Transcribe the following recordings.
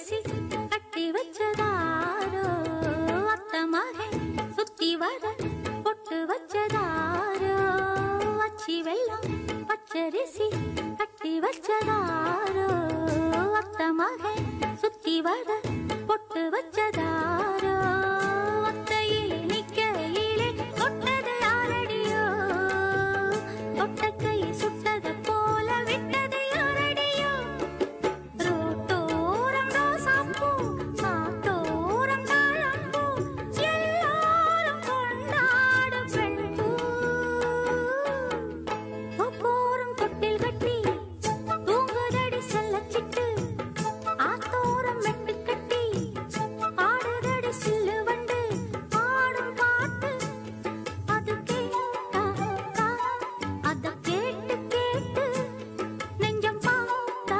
பச்சரிசி கட்டி வச்சதாரோ அத்த மகன் சுத்தி வர பொட்டு வச்சதாரோ அச்சி வெள்ளம் பச்சரிசி கட்டி வச்சதாரோ அத்த மகன் சுத்தி வர பொட்டு வச்சதாரோ ஒத்தையிலே நிக்கையிலே தொட்டது யாரடியோ தொட்ட கை சுட்டது போல விட்டது யாரடியோ ரோட்டோரம் ரோசாப்பூ காத்தோரம் தாழம்பூ எல்லாரும் கொண்டாடும் பெண்பூ போரும் தொட்டில் கட்டி தூங்குதடி செல்லச்சிட்டு ஆத்தோரம் மெட்டு கட்டி ஆடுதடி சில்லு வண்டு ஆடும் பாட்டு அது கேட்டா அத கேட்டு கேட்டு நெஞ்சம் பார்த்தா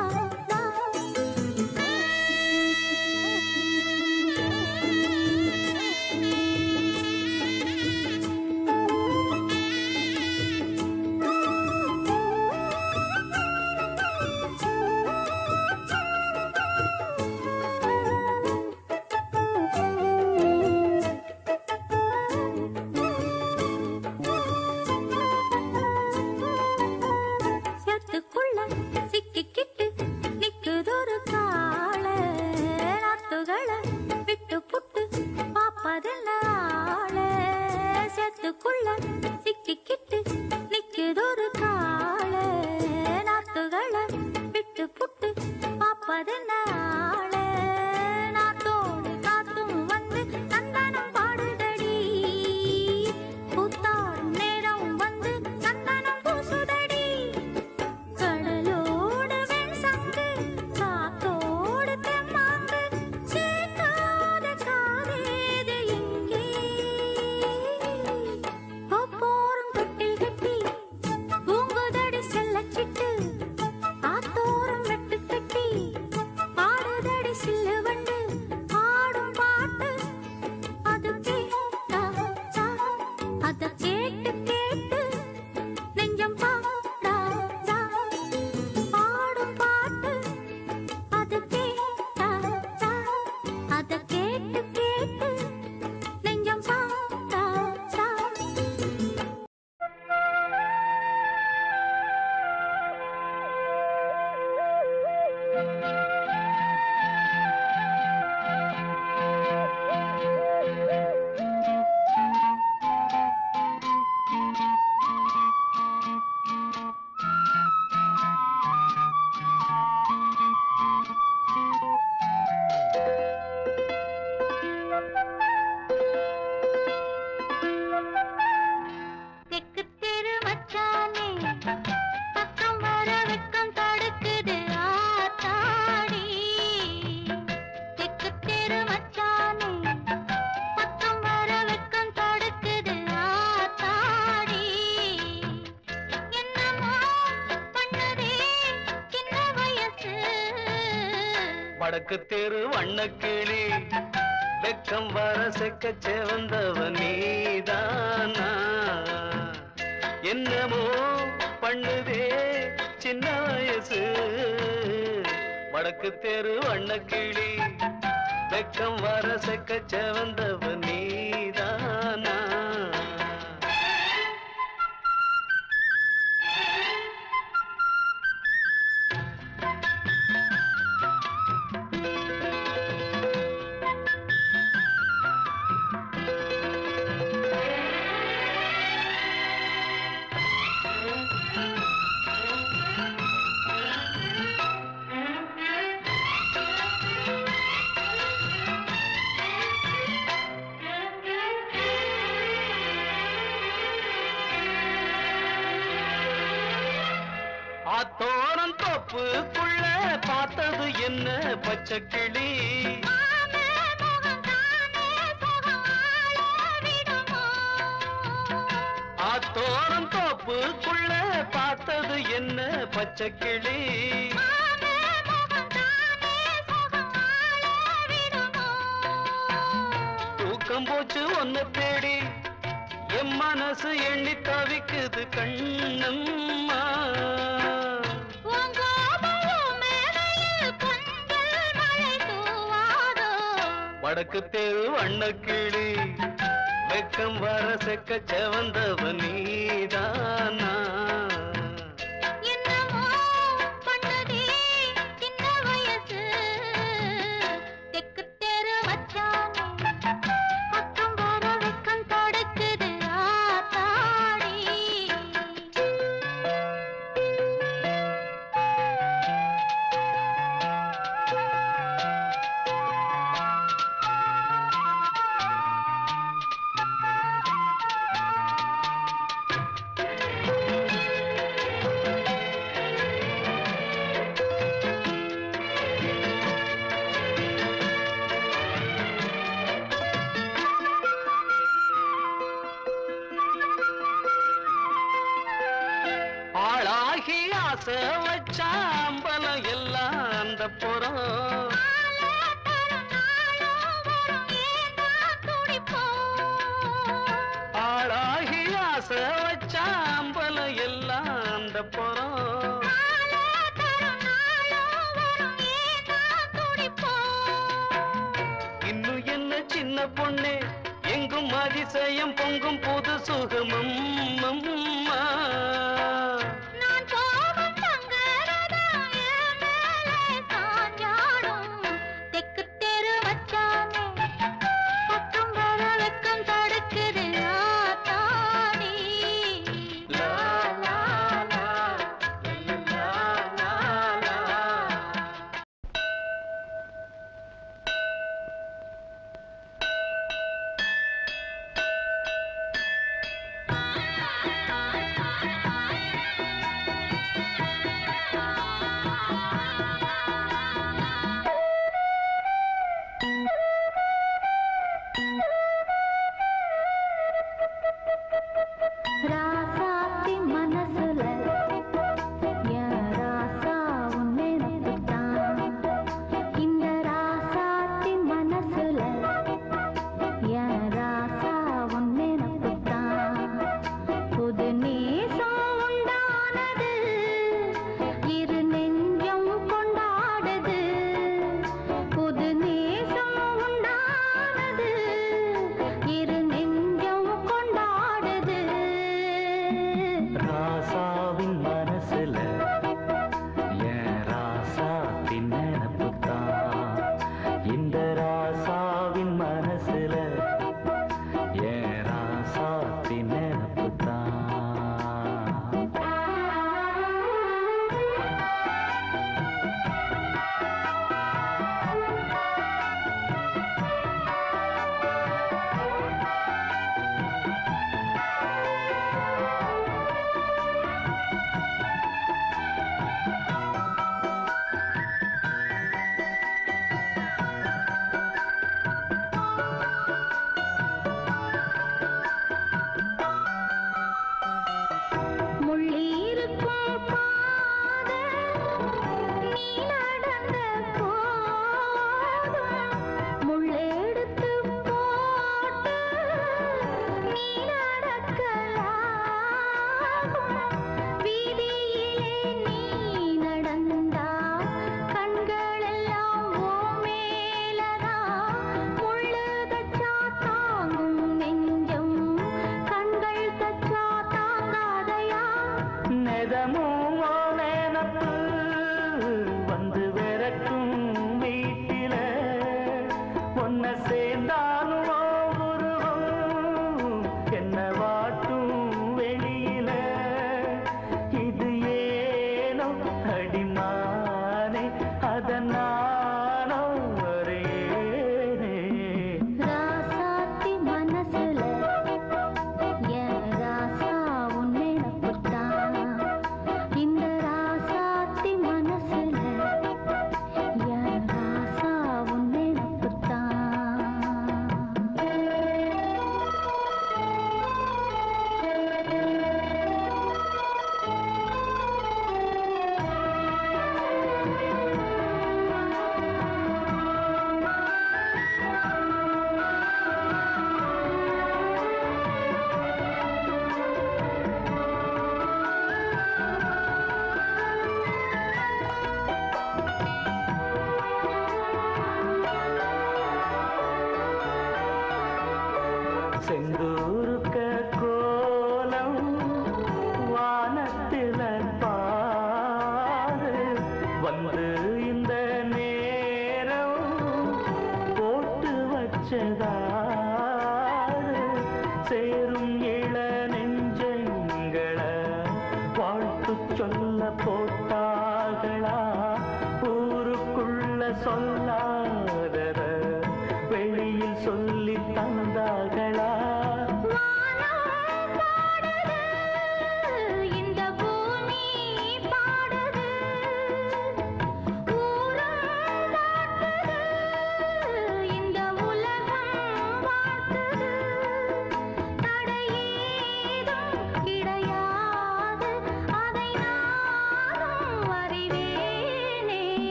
சேத்துக்குள்ள சிக்கிக்கிட்டு நிக்குதொரு காள நாத்துகளை விட்டு புட்டு பாப்பதென்ன ஆள சேத்துக்குள்ள சிக்கிக்கிட்டு நிக்குதொரு காள நாத்துகளை விட்டு புட்டு பாப்பதென்ன ஆள நாத்தோடு காத்தும் வந்து சந்தனம் பாடுதடி பூத்தாடும் நேரம் வந்து சந்தனம் பூசுதடி கடலோடு வெண்சங்கு காத்தோடு தெம்மாங்கு சேர்க்காத காதேது எங்கே போரும் தொட்டில் கட்டி தூங்குதடி செல்லச்சிட்டு ஆத்தோரம் வெட்டு கட்டி ஆடுதடி சில்லு வண்டு ஆடும் பாட்டு அது கேட்டா அத கேட்டு கேட்டு நெஞ்சம் பாடா பாடும் பாட்டு அது கேட்டா அத கேட்டு கேட்டு நெஞ்சம் பாடா தெக்கு தெரு மச்சானே பக்கம் வர வெக்கம் தடுக்குது ஆத்தாடி தெக்கு தெரு மச்சானே பக்கம் வர வெக்கம் தடுக்குது ஆத்தாடி என்னமோ பண்ணுதே சின்ன வயசு வடக்கு தெரு வண்ணக்கிளி வெக்கம் வர செக்க செவந்தவன் நீதானா என்னமோ பண்ணுதே சின்ன வயசு வடக்கு தெரு வண்ணக்கிளி வெக்கம் வர செக்க செவந்தவன் நீதானா ஆத்தோரம் தோப்புக்குள்ள பார்த்தது என்ன பச்சை கிளி ஆத்தோரம் தோப்புக்குள்ள பார்த்தது என்ன பச்சை கிளி தூக்கம் போச்சு ஒன்ன தேடி என் மனசு எண்ணி தவிக்குது கண்ணம்மா உங்க மேலையில் கொஞ்சல் மழை தூ வடக்கு தேவு வண்ணக்கிளி வெக்கம் வர செக்க செவந்தவ நீதானா என்னமோ பண்ணதே சின்ன வயசு தெக்கு தெரு வச்சானே பக்கம் வர வெக்கம் தடுக்குது ஆத்தாடி ஆளாகி ஆசை வச்சாம்பலம் எல்லாம் அந்த புறம் ஆளாகி ஆசை வச்சாம்பலம் எல்லாம் அந்த புறம் இன்னும் என்ன சின்ன பொண்ணே எங்கும் அதிசயம் பொங்கும் புது சுகமம் அம்மா செந்தூருக்க கோலம் வானத்தில பாரு வந்து இந்த நேரம் போட்டு வச்சதாரு சேரும் இள நெஞ்சங்களை வாழ்த்து சொல்ல போட்டார்களா ஊருக்குள்ள சொல்லாதத வெளியில் சொல்லி தந்தார்களா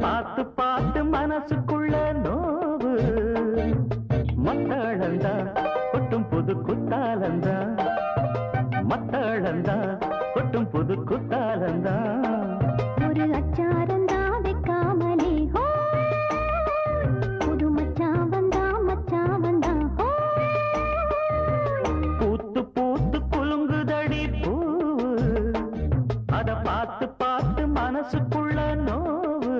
பார்த்து பார்த்து மனசுக்குள்ள நோவு மத்தளந்தா கொட்டும் புது குத்தாலந்தா மத்தளந்தா கொட்டும் புது குத்தாலந்தா ஒரு அச்சாரந்தா வைக்காமலே ஹோ புது மச்சான் வந்தா ஹோ பூத்து பூத்து குலுங்குதடி பூ அத பார்த்து பார்த்து மனசுக்குள்ள நோவு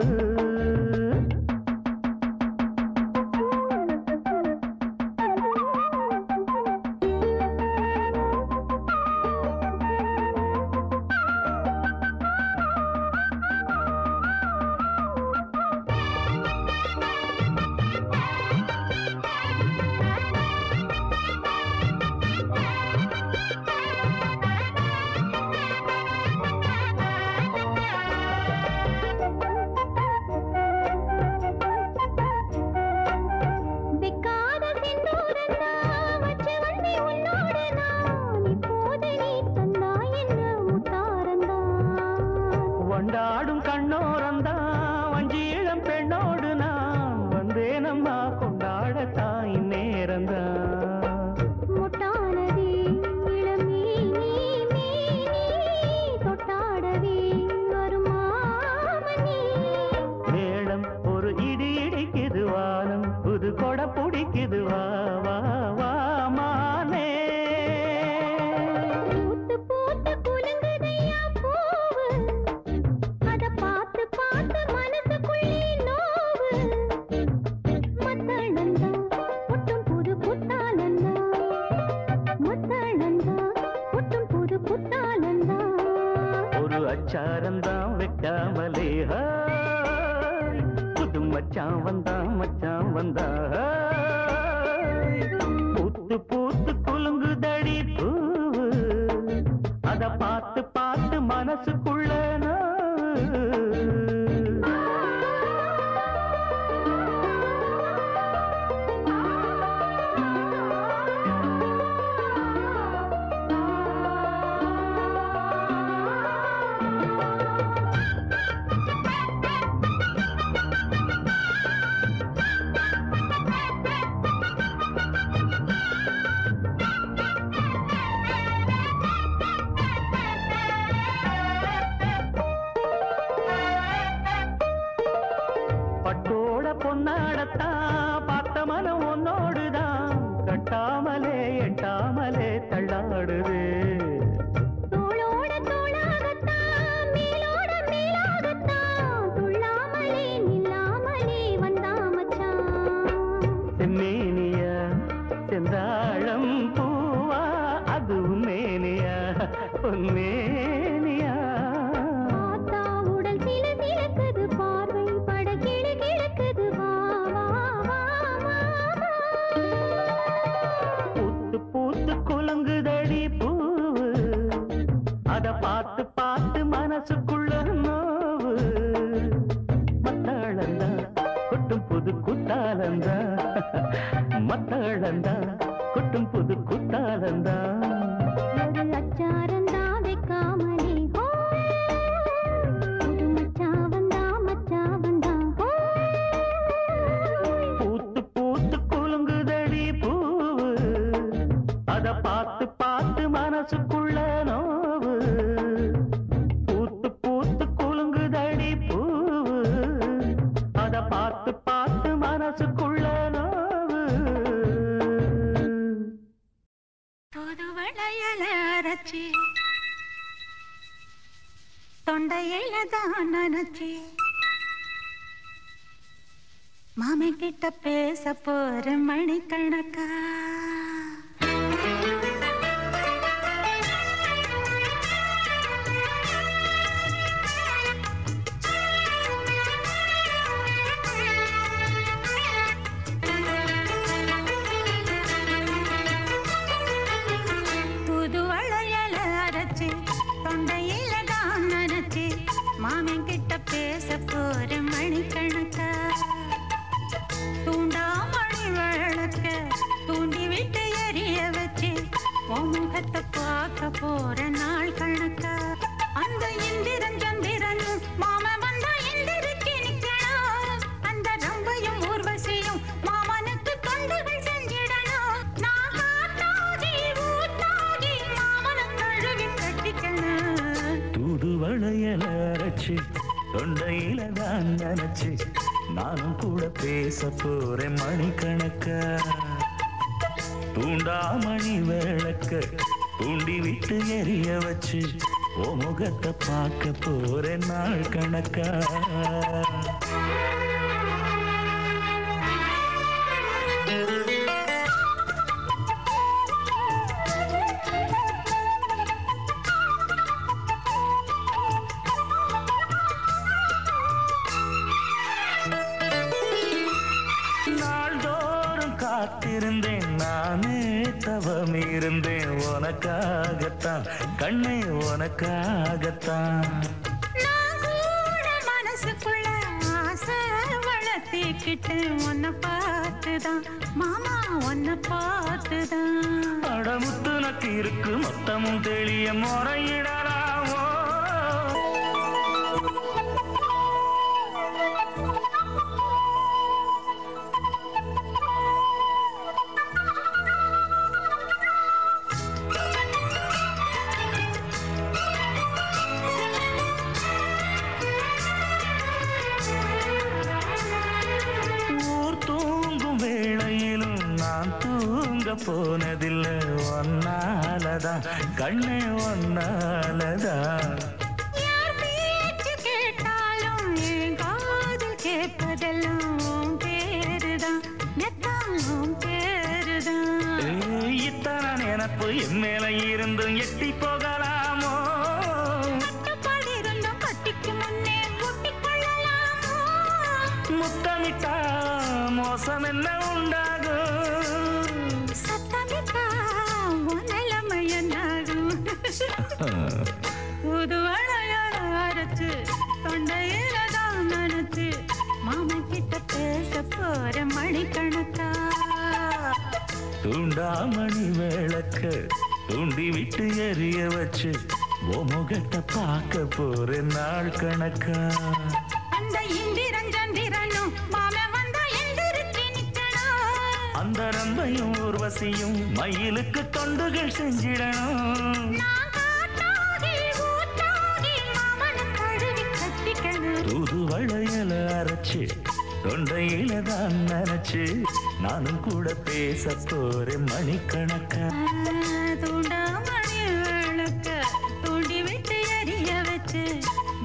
கொண்டாடும் கண்ணோரந்தா வஞ்சீழம் பெண்ணோடு நான் வந்தேனம்மா கொண்டாடத்தான் இந்நேரந்தா முட்டானதே இளமே நீ தொட்டாடவே வருமாமணி மேளம் ஒரு இடி இடிக்குது வானம் புது கொடை பிடிக்குது வா வா வா மானே அச்சாரந்தான் வைக்காமலே புது மச்சான் வந்தா பூத்து பூத்து குலுங்குதடி பூவு அத பார்த்து பார்த்து மனசுக்குள்ள அத பார்த்து பார்த்து மனசுக்குள்ள நோவு மத்தாளந்தா கொட்டும் புது குத்தாலந்தா மத்தாளந்தா கொட்டும் புது குத்தாலந்தா ஒரு அச்சாரந்தா வைக்காமலே புது மச்சாவந்தா மச்சாவந்தா பூத்து பூத்து குலுங்குதடி பூவு அத பார்த்து பார்த்து மனசுக்குள்ள நோவு பூத்து பூத்து குலுங்குதடி பூவு அத பார்த்து பார்த்து மனசுக்குள்ள நோவு புது வளையல அரைச்சி தொண்டையில தான் நினைச்சி மாமி கிட்ட பேச போற மணிக்கணக்கா புது வளையல அரைச்சி தொண்டையில தான் நினைச்சி மாமன் கிட்ட பேச போற மணிக்கணக்கா தூண்டாமணி விளக்க தூண்டி விட்டு எரிய வச்சு உன் முகத்தை பார்க்க போற நாள் கணக்கா அந்த இந்திரன் சந்திரனும் மாம வந்தா எந்திரிச்சு நிக்கணும் அந்த ரம்பையும் ஊர்வசியும் மாமனுக்கு தொண்டுகள் செஞ்சிடணும் நான் காத்தாகி ஊத்தாகி மாமனை கழுவி கட்டிக்கணும் தூது வளையல அரைச்சு தொண்டையில தான் நினைச்சு நானும் கூட பேச போறேன் மணிக்கணக்கா தூண்டாமணி விளக்க தூண்டி விட்டு எரிய வச்சு ஓ முகத்தை பார்க்க போறேன் நாள் கணக்கா நாள்தோறும் காத்திருந்தேன் நானே தவம் இருந்தேன் உனக்காகத்தான் கண்ணே உனக்காகத்தான் நான் கூட மனசுக்குள்ள ஆசை வளர்த்திக்கிட்டு உன்னை பார்த்துதான் மாமா உன்னை பார்த்துதான் அடமுத்து நக்கு இருக்கு மொத்தமும் தெளிய முறையிடலாமோ ஊர் தூங்கும் வேளையிலும் நான் தூங்க போனதில்லை ஒன்னாலதான் கண்ணே ஒன்னாலதான் யார் பேச்சு கேட்டாலும் என் காதில் கேட்பதெல்லாம் உன் பேருதான் நெத்தான் உன் பேருதான் ஏய், இத்தனை நினப்பு என் மேல இருந்தும் எட்டி போகலாமோ கட்டுப்பாடு இருந்தும் கட்டிக்கு முன்னே கூட்டிக் கொள்ளலாமோ முத்தமிட்டா மோசம் என்ன உண்டாகும் சத்தமிட்டா உன் நிலைமை என்னாகும் புது வளையல அரைச்சு தொண்டையில தான் நினைச்சு மாமன் கிட்ட பேச போற மணிக்கணக்கா தூண்டாமணி விளக்க தூண்டி விட்டு எரிய வச்சு ஓ முகத்தை பார்க்க போறேன் நாள் கணக்கா அந்த இந்திரன் சந்திரனும் மாமன் வந்தா எந்திரிச்சு நிக்கணும் அந்த ரம்பையும் ஊர்வசியும் மயிலுக்கு தொண்டுகள் செஞ்சிடணும் நான் காத்தாகி ஊத்தாகி மாமனை கழுவி கட்டிக்கணும் தூது வளையல அரைச்சு தொண்டையில தான் நினைச்சு நானும் கூட பேச போறேன் மணிக்கணக்கா தூண்டாமணி விளக்க தூண்டி விட்டு எரிய வச்சு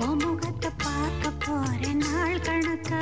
உன் முகத்தை பார்க்க போறேன் நாள் கணக்கா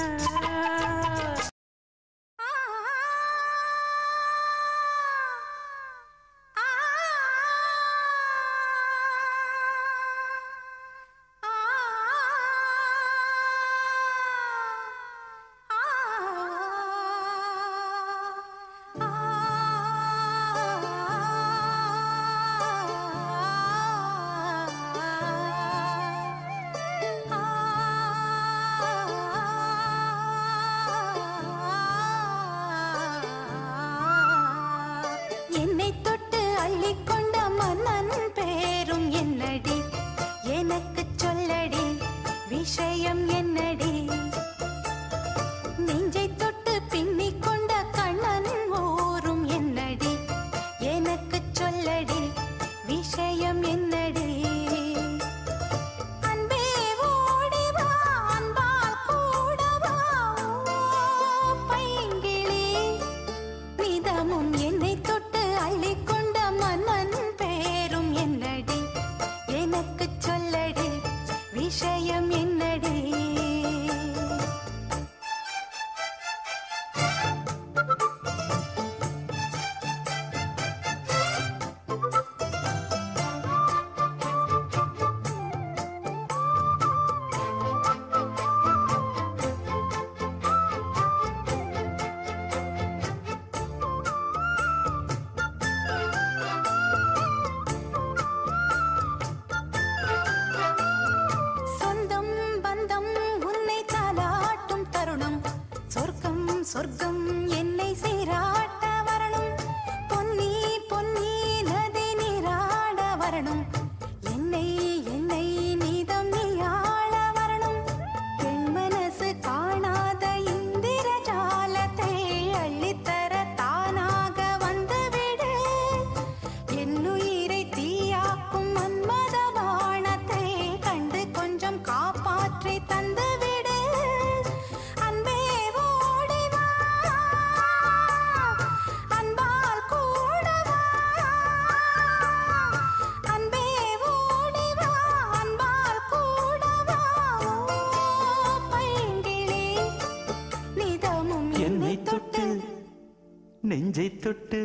நெஞ்சை தொட்டு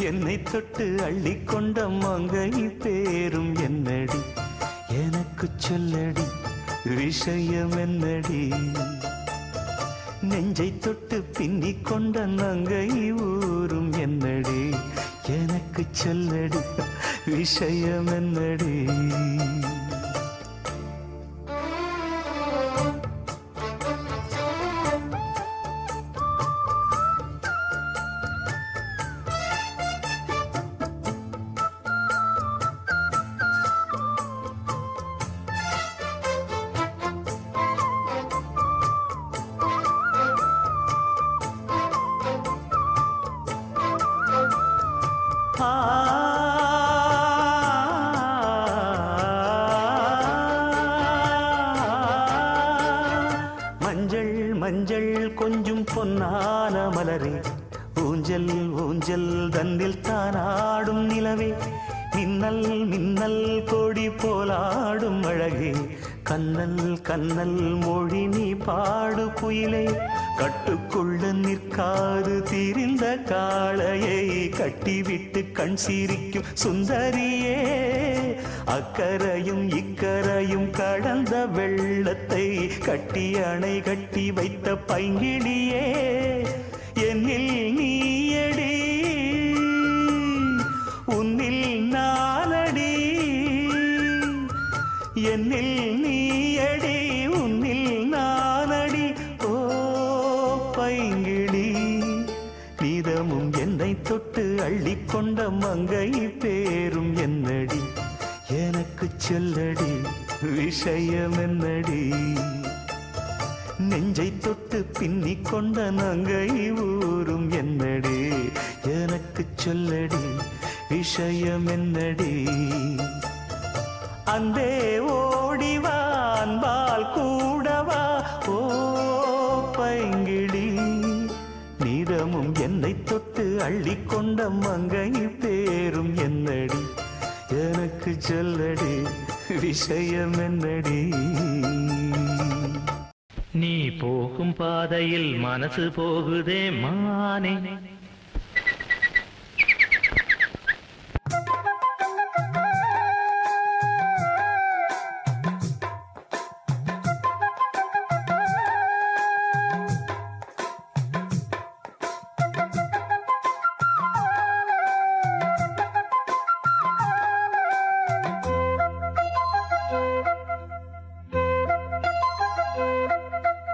என்னை தொட்டு அள்ளிக்கொண்ட மங்கை பேரும் என்னடி எனக்கு சொல்லடி விஷயம் என்னடி நெஞ்சை தொட்டு பின்னிக் கொண்ட நங்கை ஊரும் என்னடி எனக்கு சொல்லடி விஷயம் என்னடி மஞ்சள் மஞ்சள் கொஞ்சம் பொன்னான மலரே ஊஞ்சல் ஊஞ்சல் தன்னில் தானாடும் நிலவே மின்னல் மின்னல் கொடி போலாடும் அழகே கண்ணல் கண்ணல் மொழி நீ பாடு குயிலே கட்டுக்குள்ள நிற்காது தீரிந்த காளையை கட்டிவிட்டு கண் சிரிக்கும் சுந்தரியே அக்கரையும் இக்கரையும் கடந்த வெள்ளத்தை கட்டி அணை கட்டி வைத்த பைங்கிளியே என்னில் நீயடி உன்னில் நானடி என்னில் நீயடி உன்னில் நானடி ஓ பைங்கிளி நீதமும் என்னை தொட்டு அள்ளிக்கொண்ட மங்கை பேரும் என்னடி எனக்கு சொல்லடி விஷயம் என்னடி நெஞ்சை தொட்டு பின்னிக் கொண்ட நங்கை ஊரும் என்னடி எனக்கு சொல்லடி விஷயம் என்னடி அன்பே ஓடிவா அன்பால் கூடவா ஓ பைங்கிளி நீதமும் என்னை தொட்டு அள்ளிக்கொண்ட மங்கை பேரும் என்னடி எனக்கு சொல்லடி விஷயம் என்னடி நீ போகும் பாதையில் மனசு போகுதே மானே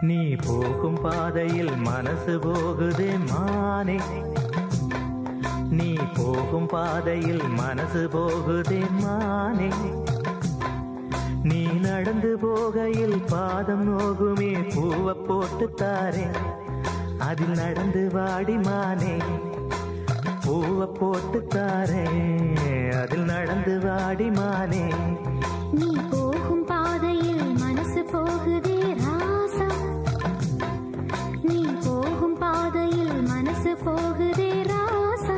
நீ போகும் பாதையில் மனசு போகுதே மானே நீ போகும் பாதையில் மனசு போகுதே மானே நீ நடந்து போகையில் பாதம் நோகுமே பூவை போட்டு தாரே அதில் நடந்து வாடி மானே பூவை போட்டு தாரே அதில் நடந்து வாடி மானே நீ போகும் பாதையில் மனசு போகுதே ராசா நீ போகும் பாதையில் மனசு போகுதே ராசா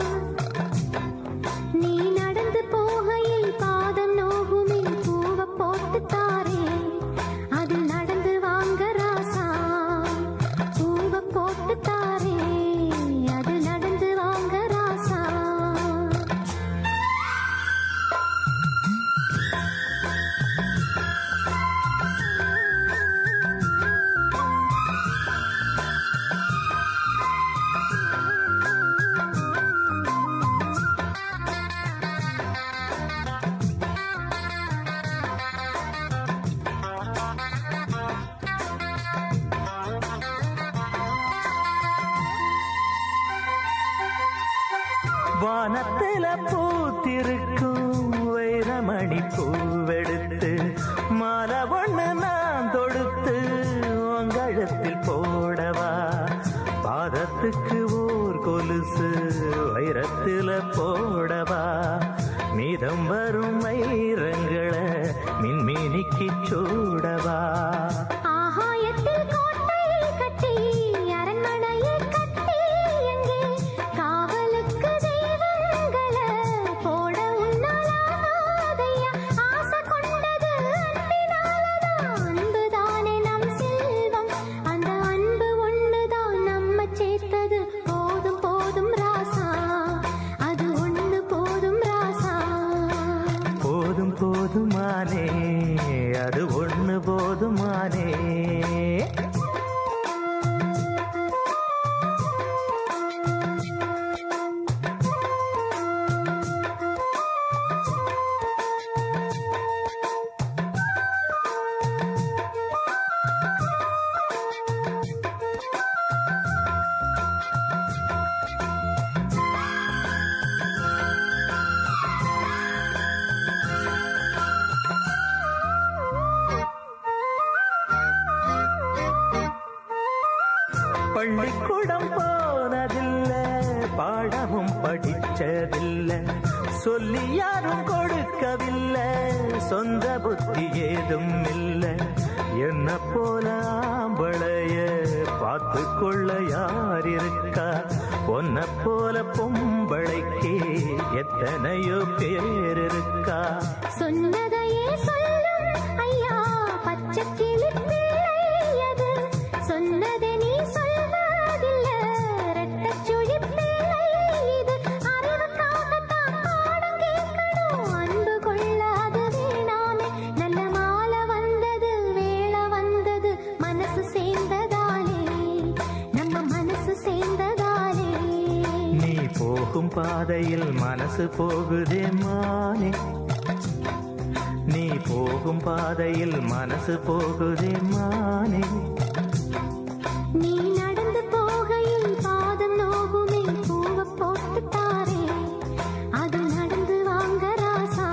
நீ நடந்து போகையில் பாதம் நோகுமே பூவை போட்டு தாரே அதில் நடந்து வாங்க ராசா பூவை போட்டு தாரே அதில் நடந்து வாங்க ராசா வானத்தில பூத்திருக்கும் வைரமணி பூவெடுத்து மாலை ஒண்ணு நான் தொடுத்து உங்கழுத்தில் போடவா பாதத்துக்கு ஓர் கொலுசு வைரத்தில போடவா மீதம் வரும் வைரங்களை மின்மினிக்கு சூடவா ஆகாயத்தில் கோட்டையை கட்டி அரண்மனையை கட்டி எங்கே காவலுக்கு தெய்வங்களை போட உன்னாலாதையா ஆசை கொண்டது அன்பினாலதான் அன்புதானே நம் செல்வம் அந்த அன்பு ஒண்ணுதான் நம்ம சேர்த்தது போதும் போதும் போதுமானே அது ஒண்ணு போதுமானே பள்ளிக்கூடம் போனதில்லை பாடமும் படிச்சதில்லை சொல்லி யாரும் கொடுக்கவில்லை சொந்த புத்தி ஏதும் இல்லை என்ன போல ஆம்பளைய பார்த்து கொள்ள யார் இருக்கா ஒன்ன போல பொம்பளைக்கு எத்தனையோ பேர் இருக்கா சொன்னதையே சொல்லும் ஐயா பச்சை கிளி பிள்ளை அது சொன்னதை நீ சொல்வதில்ல ரெட்டச்சுழி பிள்ளை இது அறிவுக்காகத்தான் பாடம் கேட்கணும் அன்பு கொள்ளாது வேணாமே நல்ல மாலை வந்தது வேளை வந்தது மனசு சேர்ந்ததாலே நம்ம மனசு சேர்ந்ததாலே நீ போகும் பாதையில் மனசு போகுதே மானே நீ போகும் பாதையில் மனசு போகுதே மானே நீ நடந்து போகையில் பாதம் நோகுமே பூவை போட்டு தாரே அது நடந்து வாங்க ராசா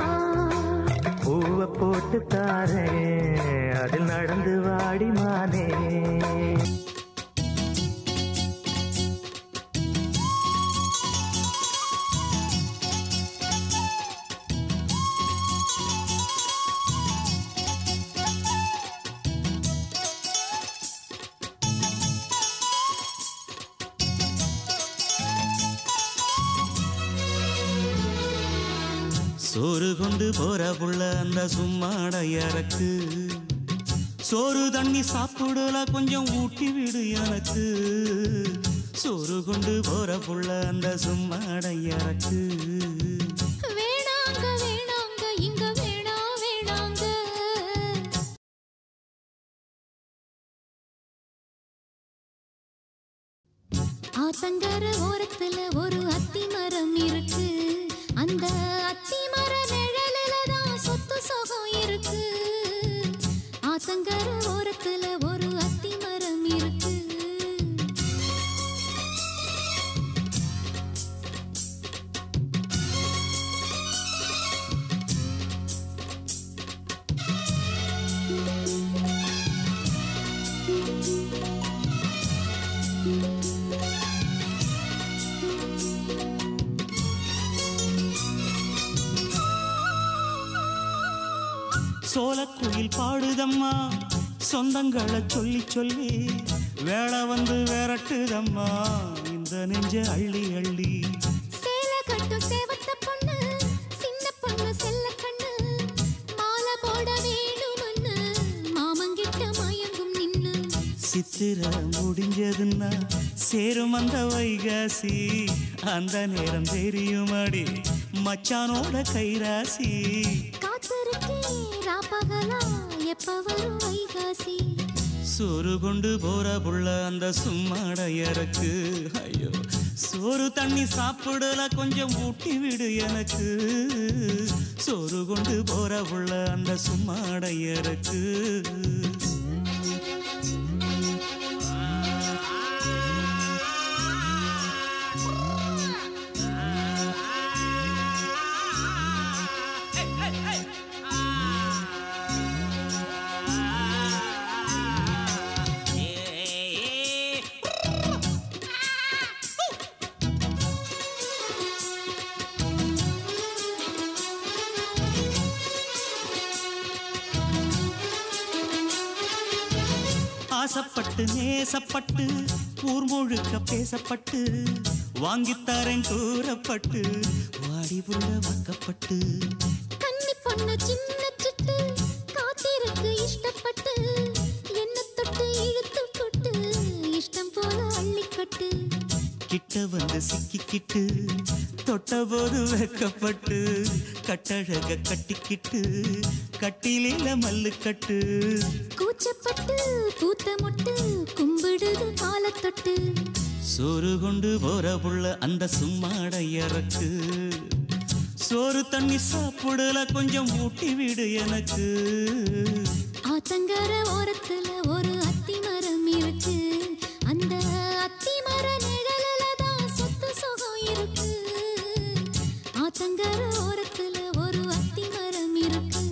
பூவை போட்டு தாரே அதில் நடந்து வாடி மானே சோறு கொண்டு போற புள்ள அந்த சும்மாடையறக்கு சோறு தண்ணி சாப்பிடல கொஞ்சம் ஊட்டி விடு எனக்கு சோறு கொண்டு போற புள்ள அந்த சும்மாடையறக்கு வேணாங்க வேணாங்க இங்க வேணாங்க ஆத்தங்கர ஓரத்துல ஒரு அத்தி மரம் இருக்கு அந்த அத்தி மர நிழலில தான் சொத்து சுகம் இருக்கு ஆத்தங்கர ஓரத்துல ஒரு அத்தி மரம் இருக்கு சோலக்குயில் பாடுதம்மா சொந்தங்களை சொல்லி சொல்லி வேளை வந்து விரட்டுதம்மா இந்த நெஞ்ச அள்ளி அள்ளி சேலை கட்டும் சேவத்த பொண்ணு சின்ன பொண்ணு செல்ல கண்ணு மாலை போட வேணும்னு மாமங்கிட்ட மயங்கும் நின்னு சித்திர முடிஞ்சதுன்னா சேரும் அந்த வைகாசி அந்த நேரம் தெரியுமாடி மச்சானோட கைராசி காத்திருக்கே ராப்பகலா எப்ப வரும் வைகாசி சோறு கொண்டு போற புள்ள அந்த சும்மாடையறக்கு ஐயோ சோறு தண்ணி சாப்பிடல கொஞ்சம் ஊட்டி விடு எனக்கு சோறு கொண்டு போற புள்ள அந்த சும்மாடையறக்கு ஆசப்பட்டு நேசப்பட்டு ஊர் முழுக்க பேசப்பட்டு வாங்கித்தாரன் கூறப்பட்டு வாடி புள்ள வாக்கப்பட்டு கன்னி பொண்ணு சின்ன சிட்டு காத்திருக்கு இஷ்டப்பட்டு என்ன தொட்டு இழுத்து கொட்டு இஷ்டம் போல அள்ளிக்கட்டு கிட்ட வந்து சிக்கிக்கிட்டு தொட்ட போது வெக்கப்பட்டு கட்டழக கட்டிக்கிட்டு கட்டிலில மல்லு கட்டு கூச்சப்பட்டு பூத்த மொட்டு கும்பிடுது காலத்தொட்டு சோறு கொண்டு போற புள்ள அந்த சும்மாட இறக்கு சோறு தண்ணி சாப்பிடல கொஞ்சம் ஊட்டி விடு எனக்கு ஆத்தங்கர ஓரத்துல ஒரு அத்தி மரம் இருக்கு அந்த அத்தி மர நிழலில தான் சொத்து சுகம் இருக்கு ஆத்தங்கர ஓரத்துல ஒரு அத்தி மரம் இருக்கு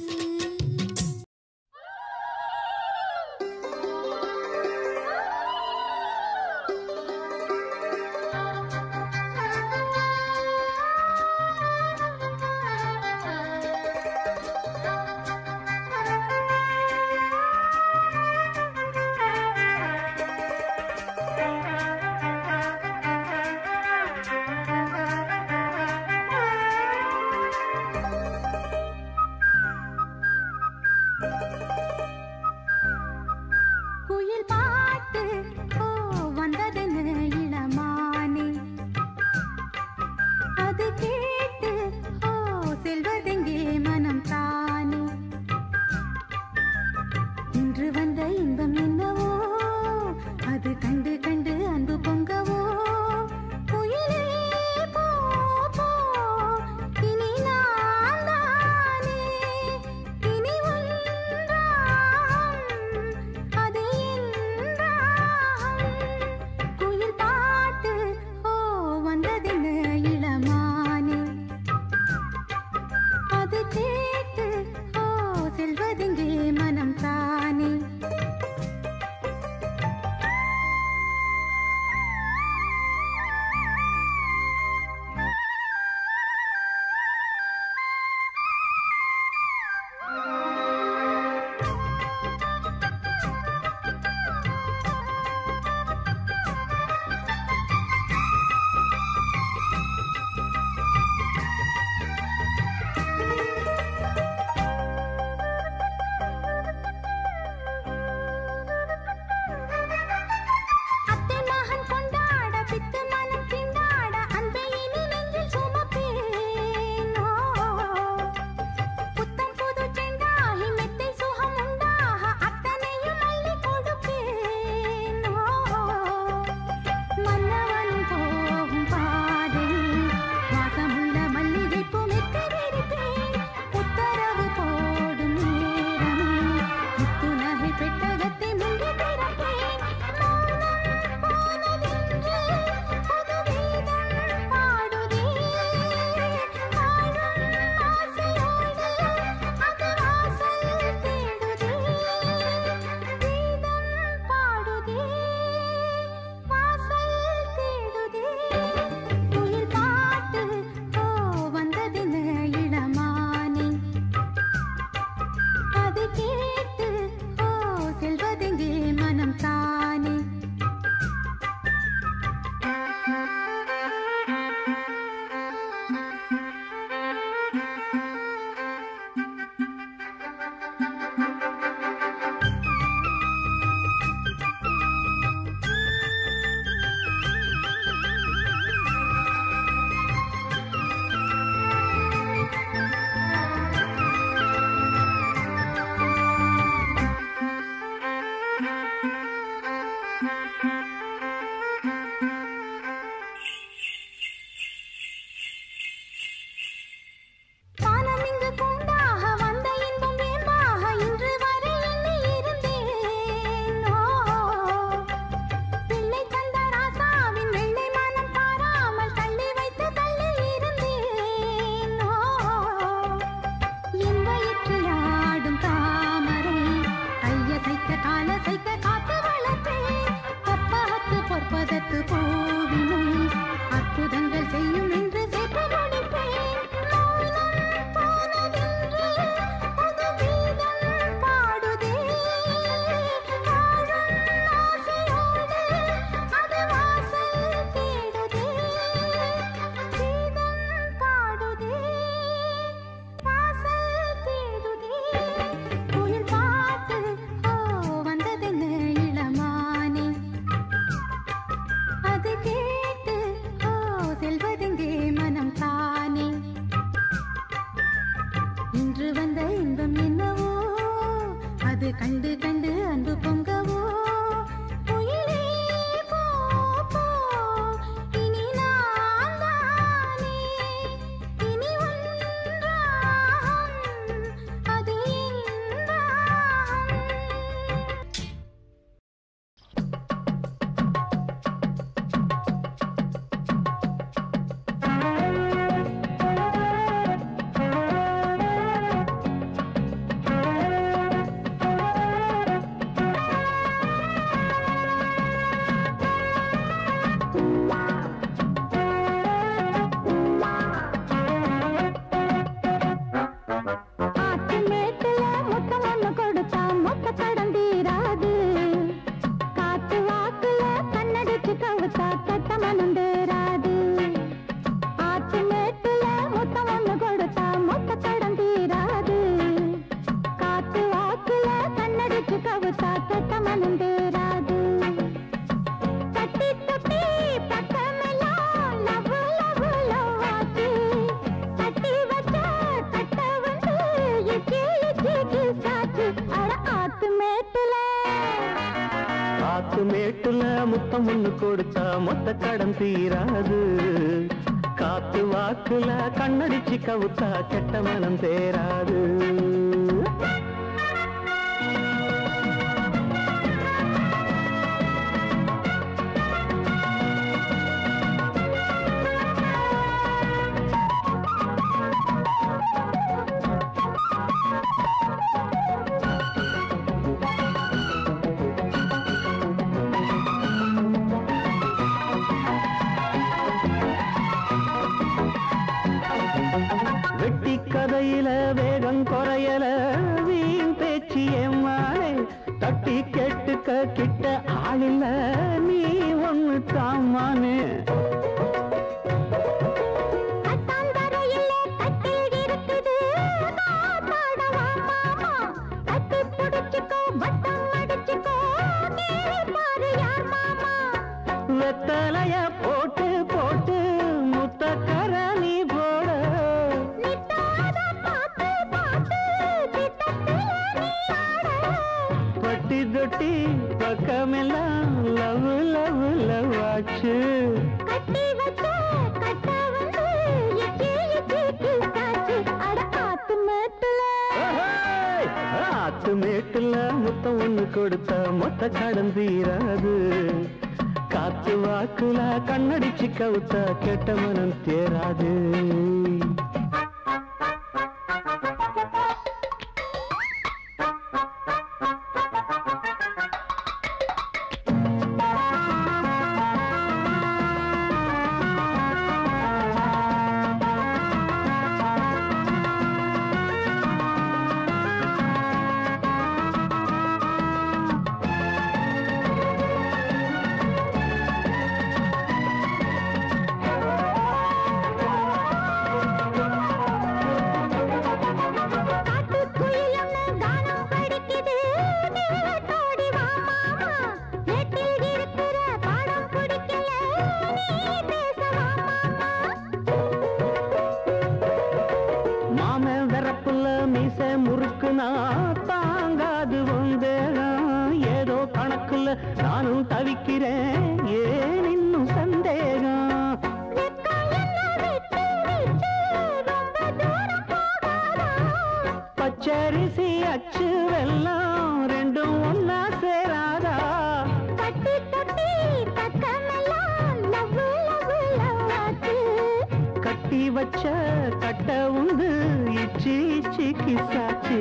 அது கண்டு கண்டு அன்பு பொங்கவோ குயிலே போ போ இனி நான் தானே இனி ஒன்றாம் அது என்றாம். ஆத்து மேட்டுல முத்தம் ஒண்ணு கொடுத்தா மொத்த கடன் தீராது. காத்து வாக்குல கண்ணடிச்சு கவுத்தா கெட்ட மனம் தேராது. ஆத்து மேட்டுல முத்தம் ஒண்ணு கொடுத்தா மொத்த கடன் தீராது. காத்து வாக்குல கண்ணடிச்சு கவுத்தா கெட்ட மனம் தேராது. தட்டி தட்டி பக்கமெல்லாம் லவ் லவ் லவ் ஆச்சு. தட்டி வச்ச கட்ட வந்து இச்சி இச்சி கிசாச்சு. அட ஆத்து மேட்டுல ஆத்து மேட்டுல முத்தம் ஒண்ணு கொடுத்தா மொத்த கடன் தீராது. காத்து வாக்குல கண்ணடிச்சு கவுத்தா கெட்ட மனம் தேராது. வெட்டி கதையில வேகம் குறையல வீண் பேச்சு ஏமானே. தட்டி கேட்டுக்க கிட்ட ஆளில்ல நீ ஒண்ணு தாமானே. கட்டாந்தரையில கட்டில் இருக்குது காத்தாடவா மாமா. கட்டி புடிச்சுக்கோ வட்டம் அடிச்சுக்கோ நீ பாரு யார் மாமா. வெத்தலைய போட்டு போட்டு முத்தக்கர நீ போட. நித்தாத பாத்து பாத்து சித்தத்துல நீ ஆட. பட்டி தொட்டி பக்கமெல்லாம் லவ் லவ் லவ் ஆச்சு. கட்டி வச்ச கட்ட வந்து இச்சி இச்சி கிசாச்சு. அட ஆத்து மேட்டுல ஓஹோய்! ஆத்து மேட்டுல முத்தம் ஒண்ணு கொடுத்தா மொத்த கடன் தீராது. காத்து வாக்குல கண்ணடிச்சு கவுத்தா கெட்ட மனம் தேராது. காட்டுக்குயிலொன்னு கானம் படிக்குது நீட்டோடி வா மாமா. நேட்டில் இருக்கிற பாடம் பிடிக்கல நீ பேச வா மாமா. மாமன் வெறப்புல மீச முறுக்குனா தாங்காது வந்தேகம். ஏதோ கணக்குல நானும் தவிக்கிறேன் ஏன் இன்னும் சந்தேகம். வெக்கம் எல்லாம் விட்டு விட்டு ரொம்ப தூரம் போகாதா. பச்சரிசி அச்சு வெல்லம் ரெண்டும் ஒன்னா சேராதா. தட்டி தட்டி பக்கமெல்லாம் லவ் லவ் லவ் ஆச்சு. கட்டி வச்ச கட்ட உண்டு இச்சி இச்சி கிசாச்சு.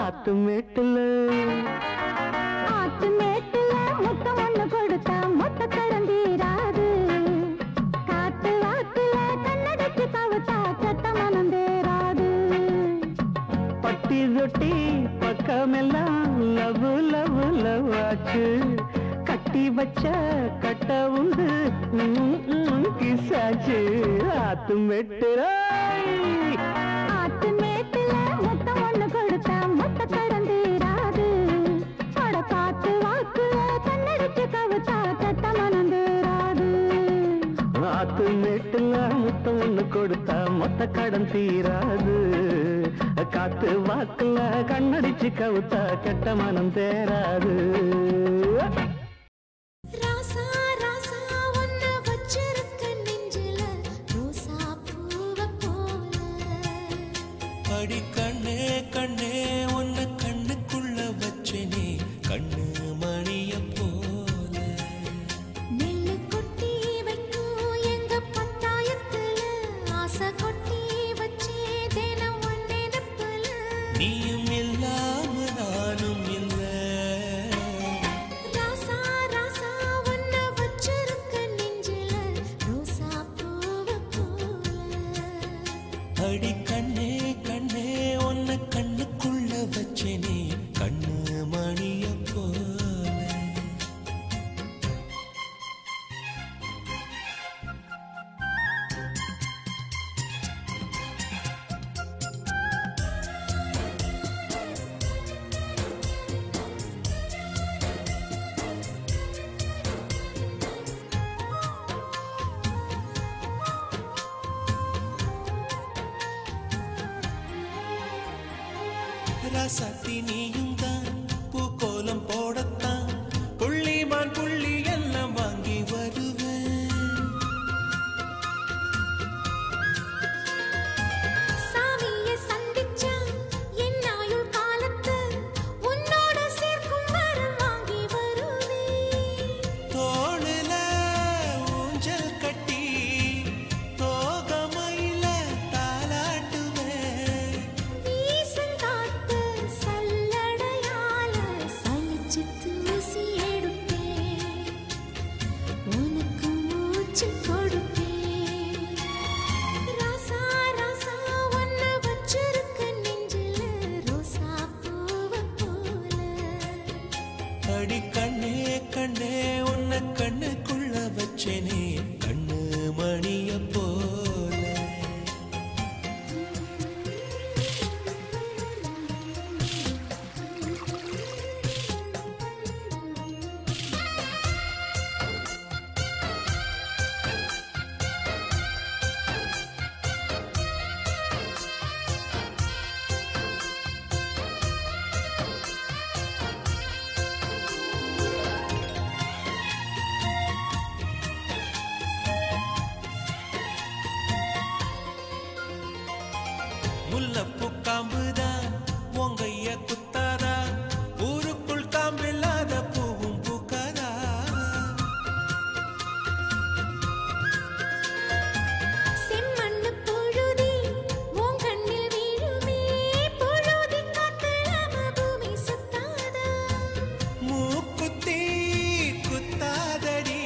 ஆத்து மேட்டுல ஆத்து மேட்டுல முத்தம் ஒண்ணு கொடுத்தா மொத்த கடன் தீராது. காத்து வாக்குல கண்ணடிச்சு கவுத்தா கெட்ட மனம் தேராது. பட்டி தொட்டி பக்கமெல்லாம் லவ் லவ் லவ் ஆச்சு. கட்டி வச்ச கட்ட உண்டு கிசாச்சு. ஆத்து மேட்டுல ஆத்து மேட்டுல முத்தம் ஒண்ணு கொடுத்தா மொத்த கடன் தீராது. அட காத்து வாக்குல கண்ணடிச்சு கவுத்தா கெட்ட மனம் தேராது. ஆத்து மேட்டுல முத்தம் ஒண்ணு கொடுத்தா மொத்த கடன் தீராது. காத்து காத்து வாக்குல கண்ணடிச்சு கவுத்தா கெட்ட மனம் தேராது. ராசா ராசா ஒன்ன வச்சிருக்க நெஞ்சில ரோசா பூவ போல. அடி கண்ணே கண்ணே ஒன்ன கண்ணுக்குள்ள வச்சேனே கண்ணு மணிய போல. நெல்லு கொட்டி வைக்கும் எங்க பட்டாயத்துல ஆசை கொட்டி வச்சே தினம் ஒன்னே நெப்பல. நீயும் இல்லாம நானும் இல்ல. ராசா ராசா ஒன்ன வச்சிருக்க நெஞ்சில ரோசா பூவ போல. அடி கண்ணே கண்ணே ஒன்ன கண்ணுக்குள்ள வச்சேனே கண்ணு மணிய போல. ராசாத்தி நீயும் தான் பூக்கோலம் போடத்தான் புள்ளிமான் புள்ளி எல்லாம் வாங்கி வருவேன். சாமியை சந்திச்சா என் ஆயுள் காலத்து உன்னோட சேர்க்கும் வரம் வாங்கி வருவேன். தோளுல ஊஞ்சல் கட்டி தோகமையில தாலாட்டுவேன். வீசங்காத்து சல்லடையால சலிச்சு தூசி எடுப்பேன். உனக்கு மூச்சு கொடுப்பேன். ராசா ராசா ஒன்ன வச்சிருக்க நெஞ்சில ரோசா பூவ போல. அடி கண்ணே கண்ணே உன்னை கண்ணுக்குள்ள வச்சேனே கண்ணு மணிய போல. முல்லப்பூ காம்புதான் உங்கைய குத்தாதா ஊருக்குள் காம்பில்லாத பூவும் பூக்காதா. செம்மண்ணு புழுதி உன் கண்ணில் வீழுமே. புழுதி காத்தலாம பூமி சுத்தாதா. மூக்குத்தி குத்தாதடி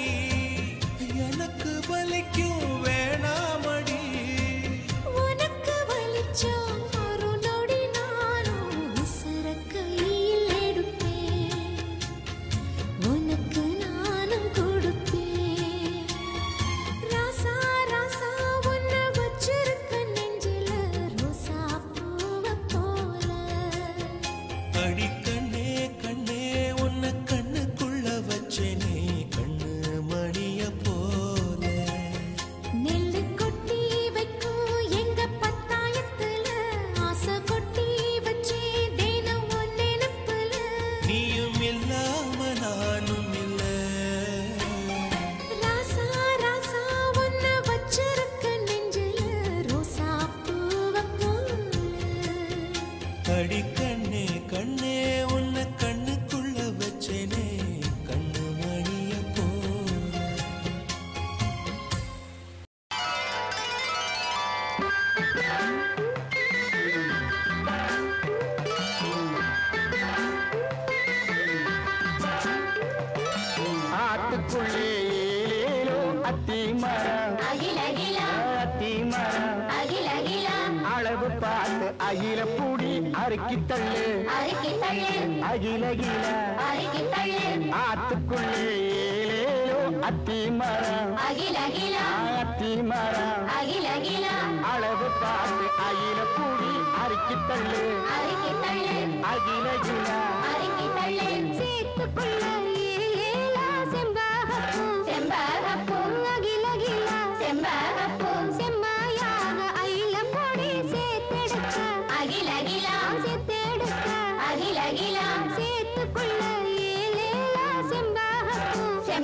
எனக்கு வலிக்கும் வேணாமடி. உனக்கு வலிச்சா ஒரு நொடி நானும் உசுர கையில் எடுப்பேன். உனக்கு நானும் கொடுப்பேன். ராசா ராசா ஒன்ன வச்சிருக்க நெஞ்சில ரோசா பூவ போல. அடி கண்ணே கண்ணே உன்னை கண்ணுக்குள்ள வச்சேனே கண்ணு மணிய போல. நெல்லு கொட்டி வைக்கும் எங்க பட்டாயத்துல ஆசை கொட்டி வச்சே தினம் ஒன்னே நெப்பல. நீயும் இல்லாம நானும் இல்ல. ராசா ராசா ஒன்ன வச்சிருக்க நெஞ்சில ரோசா பூவ போல. அடி கண்ணே கண்ணே உன்னை கண்ணுக்குள்ள வச்சேனே கண்ணு மணிய போல. ஆத்துக்குள்ளே ஏலேலோ அத்தி மரம் அத்தி மரம் அளவு பார்த்து அகில பூடி அறுக்கி தள்ளு அகில கில. ஆத்துக்குள்ளே ஏலேலோ அத்தி மரம் அத்தி மரம் அளவு பார்த்து அகில பூடி அறுக்கி தள்ளு அகில கில. சேத்துக்குள்ள ஏலேலா செம்பகப்பூ அகில கில செம்மாயாக அயிலம் பொடி சேர்த்தெடுக்க அகில கில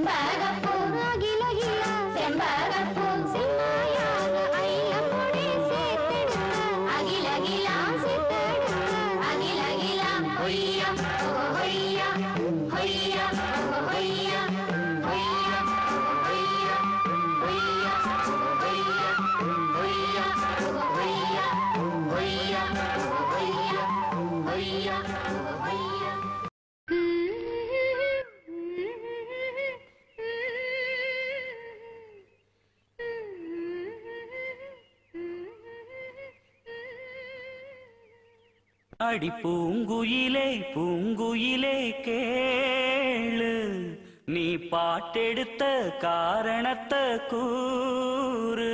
செம்பகப்பூ அகிலகில செம்பகப்பூ செம்மாயாக ஐயப்பொடி சேர்த்தெடுக்க அகிலகிலா சேர்த்தெடுக்க அகிலகிலா ஹொய்யா ஹொய்யா ஹொய்யா ஹொய்யா ஹொய்யா ஹொய்யா ஹொய்யா ஹொய்யா ஹொய்யா ஹொய்யா ஹொய்யா ஹொய்யா ஹொய்யா அடி பூங்குயிலே பூங்குயிலே கேளு நீ பாட்டெடுத்த காரணத்தை கூறு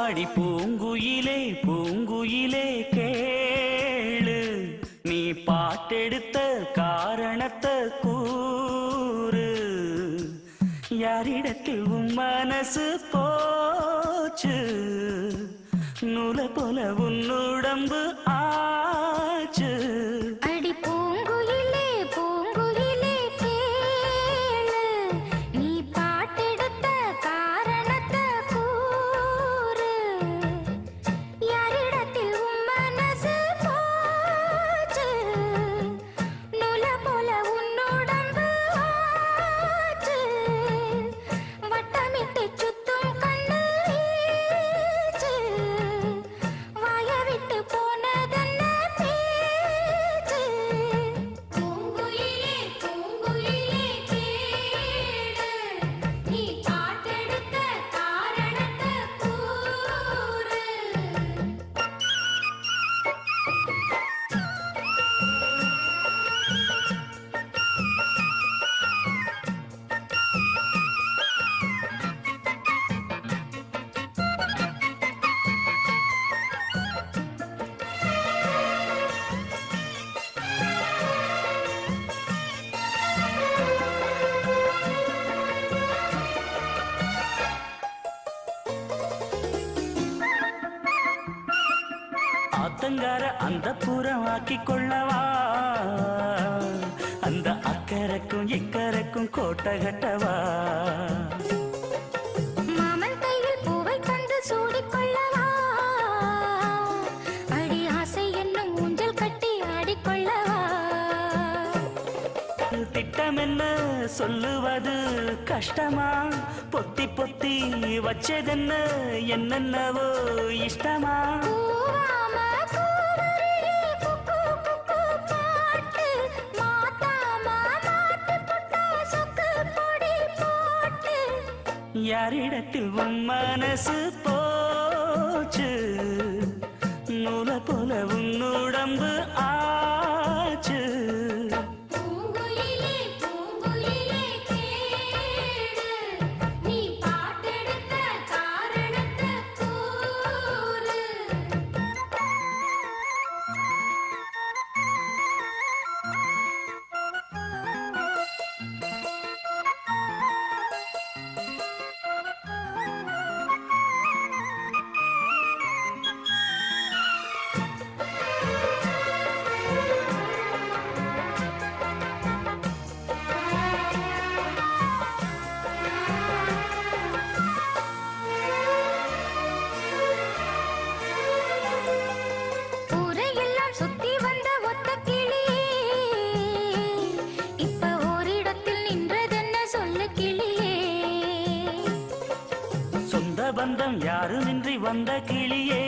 அடி பூங்குயிலே பூங்குயிலே கேளு நீ பாட்டெடுத்த காரணத்தை கூறு யாரிடத்தில் உன் மனசு போச்சு நூலை போல உன்னுடம்பு ஆச்சு அடி பூங்குயிலே பூங்குயிலே கேளு நீ பாட்டெடுத்த காரணத்தை கூறு யாரிடத்தில் உன் மனசு போச்சு நூலை போல உன்னுடம்பு ஆச்சு வட்டமிட்டு சுத்தும் கண்ணு வீச்சு வாய விட்டு போனதென்ன பேச்சு பூங்குயிலே பூங்குயிலே கேளு நீ பாட்டெடுத்த காரணத்தை கூறு ஆத்தங்கார அந்த புறம் ஆக்கி கொள்ளவா அந்த அக்கறைக்கும் இக்கரைக்கும் கோட்டை கட்டவா மாமன் கையில் பூவை தந்து சூடிக்கொள்ளவா அடி ஆசை என்னும் ஊஞ்சல் கட்டி ஆடிக்கொள்ளவா திட்டம் என்ன சொல்லுவது கஷ்டமா பொத்தி பொத்தி வச்சதென்ன என்னென்னவோ இஷ்டமா பூவாம கூவருளி குக்கு குக்கு பாட்டு மாத்தாம மாட்டு புட்டா சொக்கு பொடி போட்டு யாரிடத்தில் உன் மனசு போச்சு நூலை போல உன்னுடம்பு ஆச்சு பூங்குயிலே பூங்குயிலே கேளு நீ பாட்டெடுத்த காரணத்தை கூறு ஊரையெல்லாம் சுத்தி வந்த ஒத்த கிளியே இப்ப ஓரிடத்தில் நின்றதென்ன சொல்லு கிளியே சொந்த பந்தம் யாருமின்றி வந்த கிளியே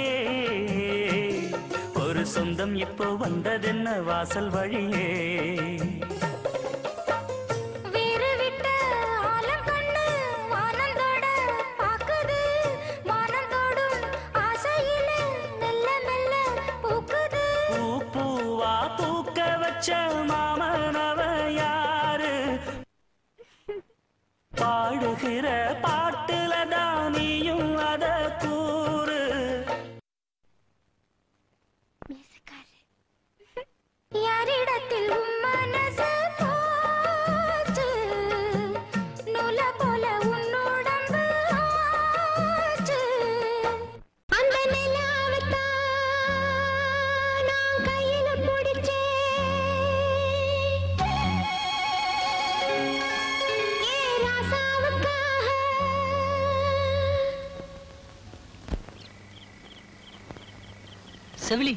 ஒரு சொந்தம் இப்போ வந்ததென்ன வாசல் வழியே வேறு விட்ட ஆலங்கண்ணு வானந்தோட பாக்குது வானந்தோடும் ஆசையிலே மெல்ல மெல்ல பூக்குது பூ பூவா பூக்க வச்ச மாமனவ யாரு பாடுகிற பாட்டுல தானியும் அத கூறு யாரிடத்தில் உன் மனசு போச்சு நூலை போல உன்னுடம்பு ஆச்சு அந்த நிலாவைத்தான் நான் கையில பிடிச்சேன் செவிலி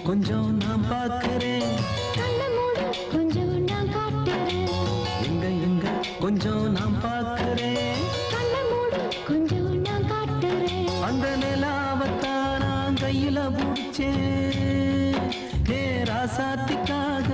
கொஞ்சம் நான் பார்க்கிறேன், கொஞ்சம் நான் காட்டுறேன், எங்க கொஞ்சம் நான் பார்க்கிறேன், கொஞ்சம் நான் காட்டுறேன். அந்த நிலாவத்தான் நான் கையில பிடிச்சேன், ஏ ராசாத்திக்காக.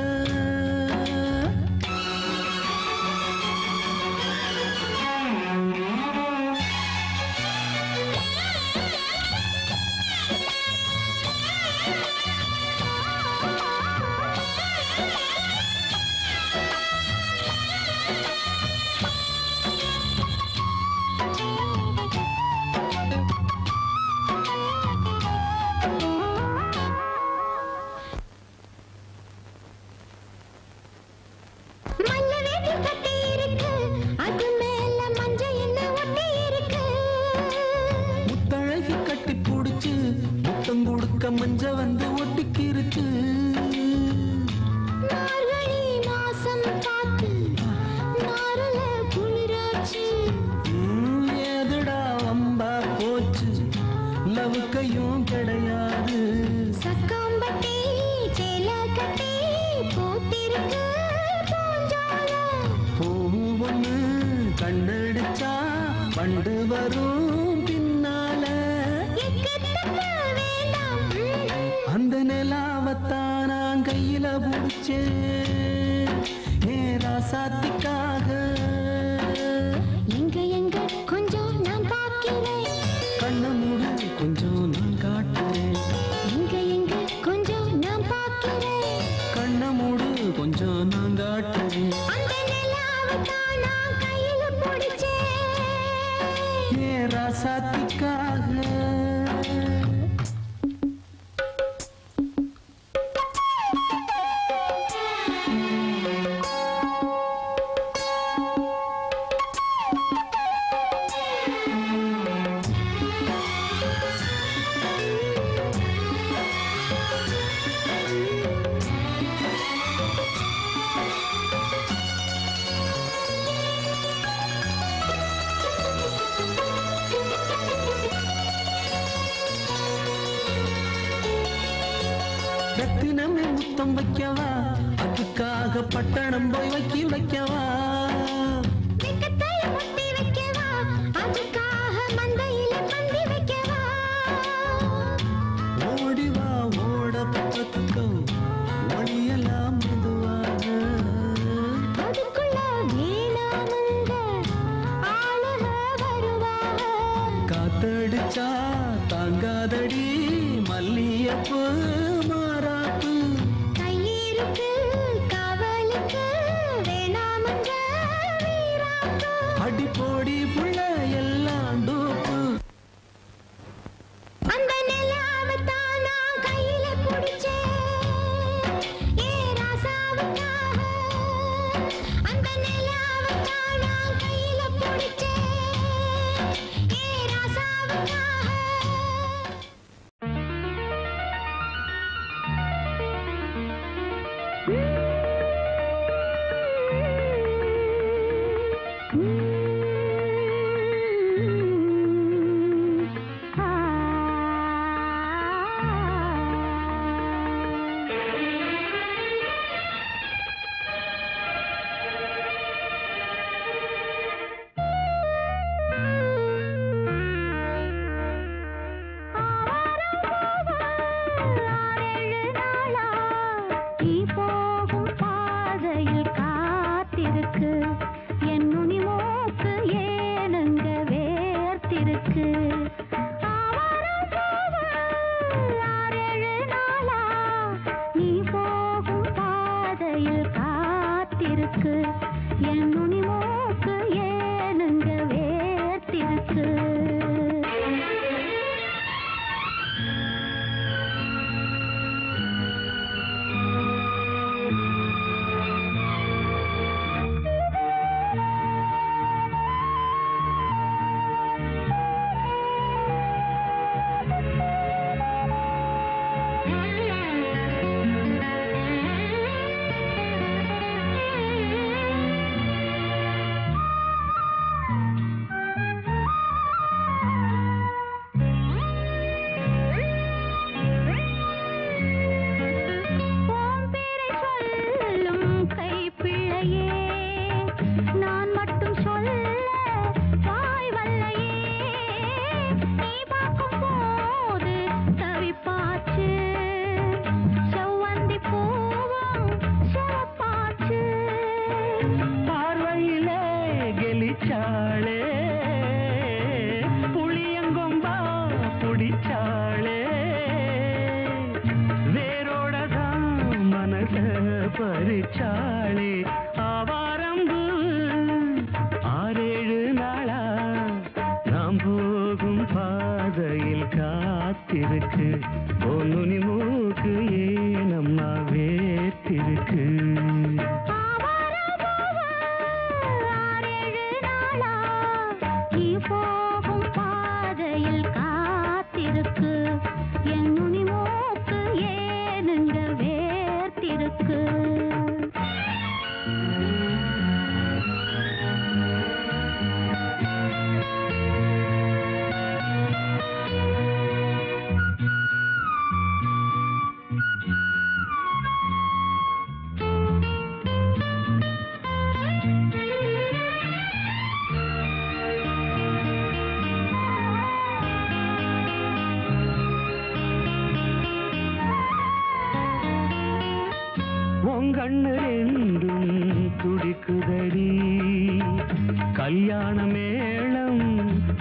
மஞ்ச வந்து ஒட்டிக்கிருச்சு, மார்கழி மாசம் பார்த்து மாறல குளிராச்சு, ஏதுடா வம்பா போச்சு, லவுக்கையும் கிடையாது. சக்காம்பட்டி சேல கட்டி போத்திருக்கு பூஞ்சால, பூ ஒண்ணு கண்ணடிச்சா பண்டு வரும் பின்னால. அந்த நிலாவத்தான் நான் கையில பிடிச்சேன், ஏ ராசாத்திக்காக. எங்க கொஞ்சம் நான் பார்க்கிறேன், கண்ண மூடு கொஞ்சம் நான் காட்டுறேன், எங்க கொஞ்சம் நான் பார்க்கிறேன், கண்ண மூடு கொஞ்சம் நான் காட்டுறேன். அந்த நிலாவத்தான் நான் கையில பிடிச்சேன், ஏ ராசாத்திக்காக. ரத்தினமே முத்தம் வைக்கவா, அதுக்காக பட்டணம் போய் வைக்கவா, வெக்கத்தைய முட்டி வைக்கவா, அதுக்காக மந்தையில பந்தி வைக்கவா, ஓடிவா ஓட பக்கம் ஒளியலாம் மெதுவாக, அதுக்குள்ள வேணாமங்க ஆளுக வருவாங்க, காத்தடிச்சா தாங்காதடி மல்லியப்பு மாறாப்பு, கையிருக்கு காவலுக்கு வேணாமங்க வீராப்பு, அடிப்போடி புள்ள எல்லாம் டூப்பு. அந்த நிலாவத்தான் நான் கையில பிடிச்சேன், ஏ ராசாவுக்காக. அந்த நிலாவத்தான் நான் கையில பிடிச்சேன், ஏ ராசாவுக்காக. போகும் பறிச்சாளே ஆவாரம்பு 6-7 நாளா நாம் போகும் பாதையில் காத்திருக்கு பொன்னுனி மூக்கு ஏனம்மா வேத்திருக்கு கண்ணு ரெண்டும் துடிக்குதடி கல்யாண மேளம்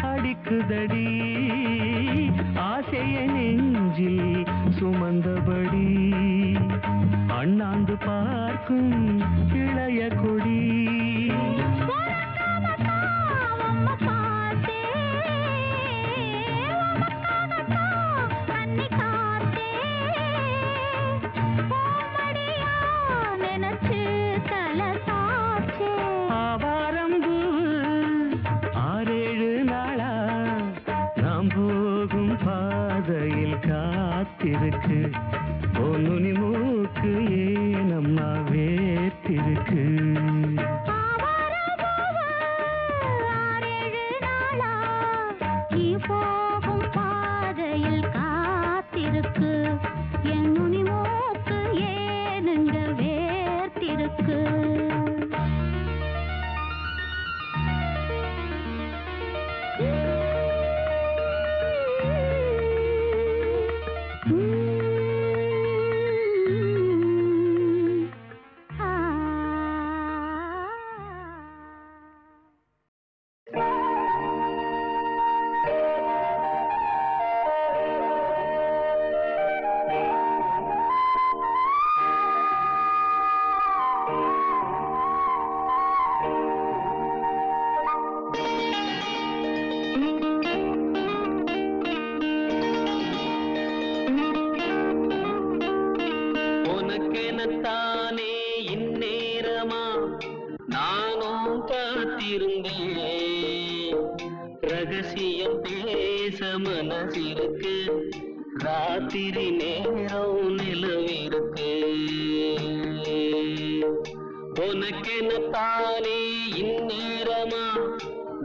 அடிக்குதடி ஆசைய நெஞ்சில் சுமந்தபடி அண்ணாந்து பார்க்கும் இளைய கொடி காத்திருக்கு பொன்னுனி மூக்கு ஏனம்மா வேத்திருக்கு போகும் பாதையில் காத்திருக்கு என் நுனி மூக்கு ஏனுங்க வேர்த்திருக்கு தானே இந்நேரமா நானும் காத்திருந்தேன் ரகசியம் பேச மனசிருக்கு ராத்திரி நேரம் நிலவிருக்கு உனக்கென தானே இந்நேரமா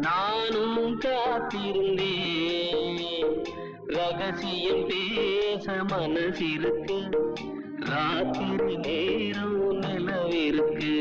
நானும் காத்திருந்தேன் ரகசியம் பேச மனசிருக்கு ராத்திரி நேரம் நிலவிருக்கு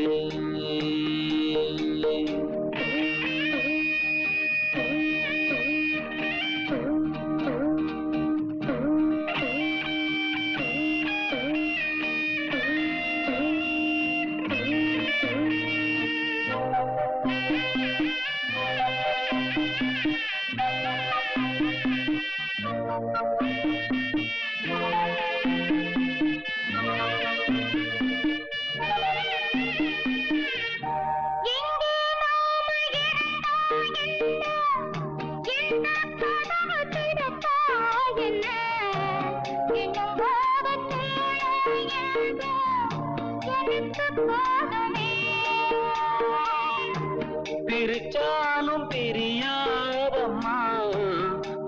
பிரிச்சாலும் பிரியாதம்மா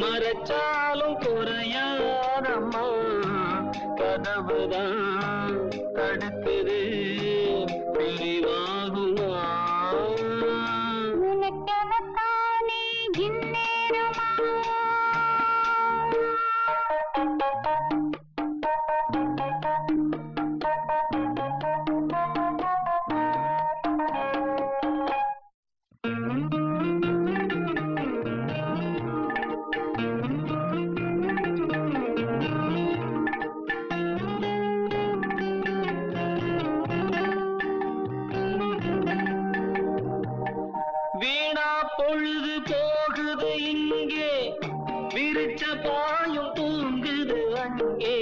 மறைச்சாலும் குறையாதம்மா கதவுதான் தடுக்குது பிரிவாகுமா உனக்கெனக்கானே இந்நேரமா வீணா பொழுது போகுது இங்கே விரிச்ச பாயும் தூங்குது அங்கே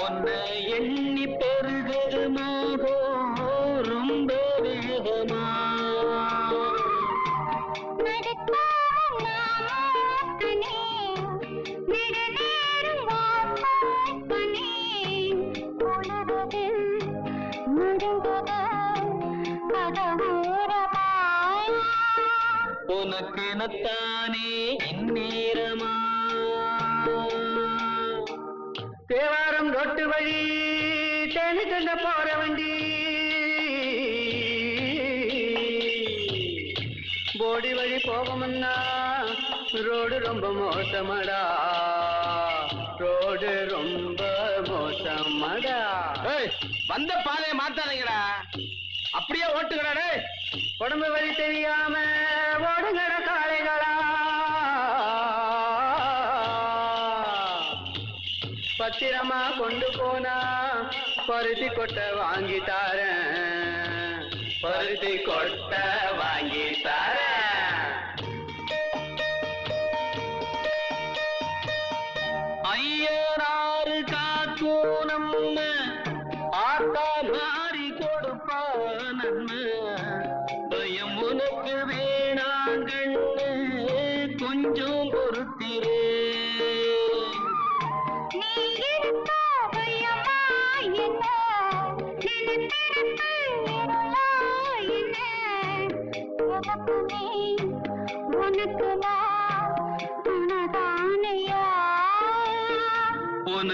ஒன்ன எண்ணி பெருகுது மோகம் உனக்கெனத்தானே இந்நேரமா தேவாரம் ரோட்டு வழி தேனி கண்ட போற வண்டி போடி வழி போகமுன்னா ரோடு ரொம்ப மோசமடா ரோடு ரொம்ப மோசமடா வந்த பாதையை மாத்தாதீங்கடா அப்படியே ஓட்டுங்கடா உடம்பு வழி தெரியாம ஓடுங்கட காளைகளா பத்திரமா கொண்டு போனா பருத்தி கொட்டை வாங்கி தாரேன் பருத்தி கொட்டை வாங்கி தாரேன் ஐயனாறு காக்கும் நம்ம ஆத்தா மாறி கொடுப்பா நன்மை பயம் உனக்கு வேணாங்கண்ணு கொஞ்சம் பொறுத்திரே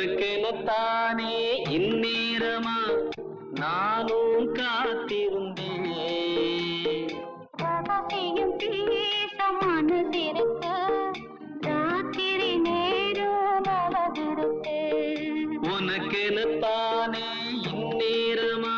உனக்கெனத்தானே இந்நேரமா நானும் காத்திருந்தேன் உனக்கெனத்தானே இந்நேரமா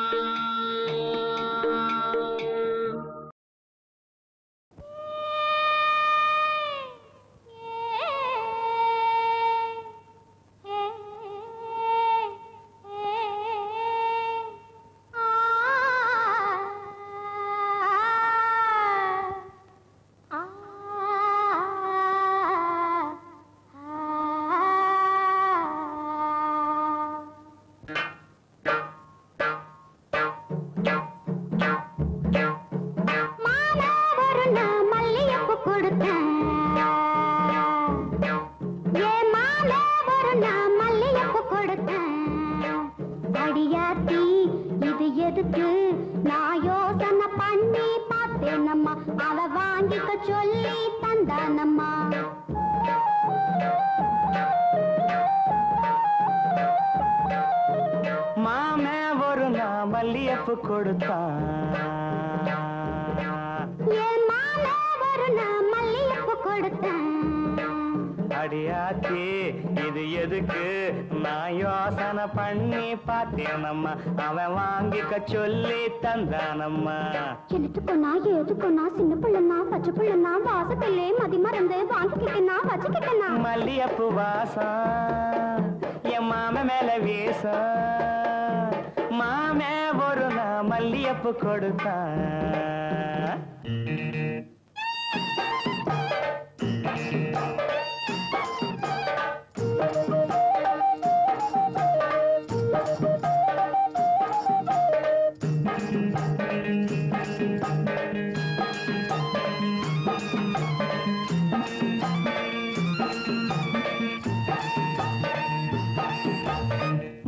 அடியாத்தி இது எதுக்கு நான் யோசனை பண்ணி பார்த்தேனம்மா அவன் வாங்கிக்க சொல்லி தந்தானம்மா எழுத்துக்கொன்னா ஏதுக்கொன்னா சின்ன பிள்ளைனா பச்சை பிள்ளைனா வாசத்திலே மதி மறந்து வாங்கிக்கிட்டனா வச்சுக்கிட்டனா மல்லியப்பு வாசம் என் மாம மேல வீசம் மாமே ஒரு நான் மல்லியப்பு கொடுத்தான்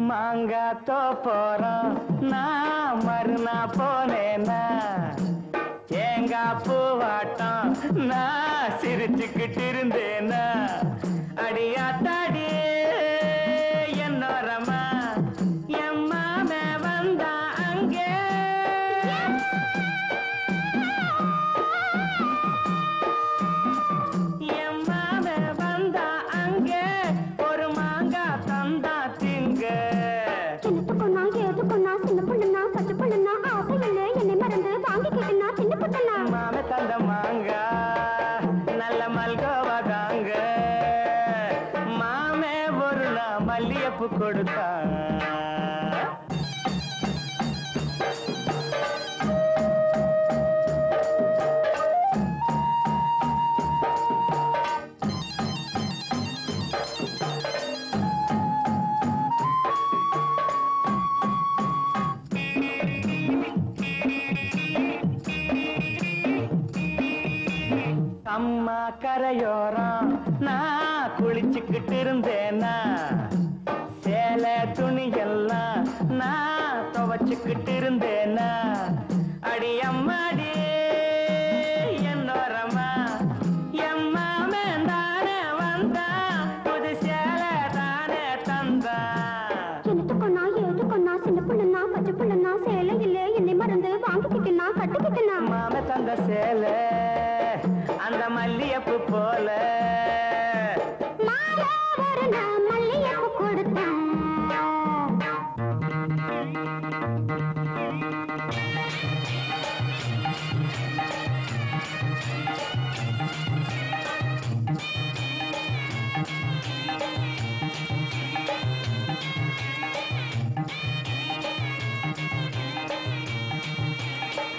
மாங்காத்தோ போறோம் நான் மறுநா போனேன்னா தேங்காய் பூவாட்டம் நான் சிரிச்சுக்கிட்டு இருந்தேன்னா அடியாத்தாடி என்னோரமா எம்மாமே வந்தா அங்கே எம்மாமே வந்தா அங்கே ஒரு மாங்காய் தந்தா திங்க எழுத்துக்கொன்னா ஏதுக்கொன்னா சின்ன பிள்ளைனா பச்சை பிள்ளைனா ஆசையில்லை என்னை மறந்து வாங்கிக்கிட்டனா சின்ன பிள்ளைனா மாமே தந்த மாங்கா நல்ல மல்கோவா தாங்க மாமே ஒரு நான் மல்லியப்பு கொடுத்தா அம்மா கரையோரம் நான் குளிச்சுக்கிட்டு இருந்தேன்னா சேலை துணியெல்லாம் நான் துவச்சுக்கிட்டு இருந்தேன்னா அடி அம்மாடி என்னோரமா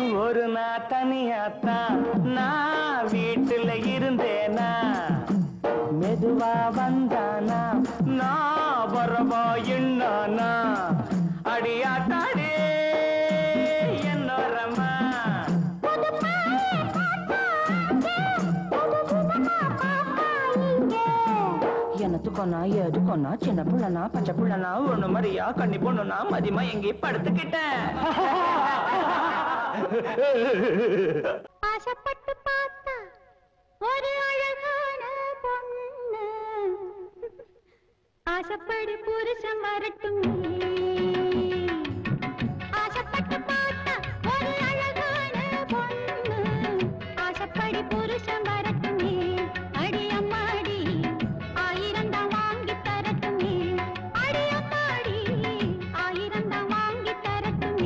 ஒரு நாள் தனியாத்தான் நான் வீட்டுல இருந்தேனா, மெதுவா வந்தானா நான் வரவா என்னானா, அடியாத்தாடே என்னோரம்மா. எனத்துக்கொன்னா எதுக்கொன்னா சின்ன புள்ளனா பச்சை புள்ளனா ஒண்ணு மாதிரியா கண்ணி பொண்ணுனா மதியமா எங்கேயும் படுத்துக்கிட்டேன். ஆசைப்பட்டு பார்த்தா ஒரு அழகான பொண்ணு, ஆசைப்படி புருஷன் வரட்டும். ஆசைப்பட்டு பார்த்தா ஒரு அழகான பொண்ணு, ஆசைப்படி புருஷன் வரட்டும். அடி அம்மாடி ஆயிரம் தான் வாங்கி தரட்டும். அடி அம்மாடி ஆயிரம் தான் வாங்கி தரட்டும்.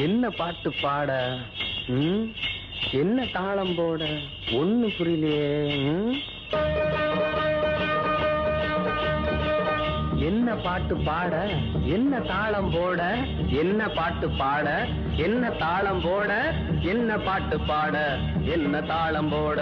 என்ன பாட்டு பாட, என்ன தாளம் போட ஒண்ணு புரியலையே. என்ன பாட்டு பாட, என்ன தாளம் போட, என்ன பாட்டு பாட, என்ன தாளம் போட, என்ன பாட்டு பாட, என்ன தாளம் போட.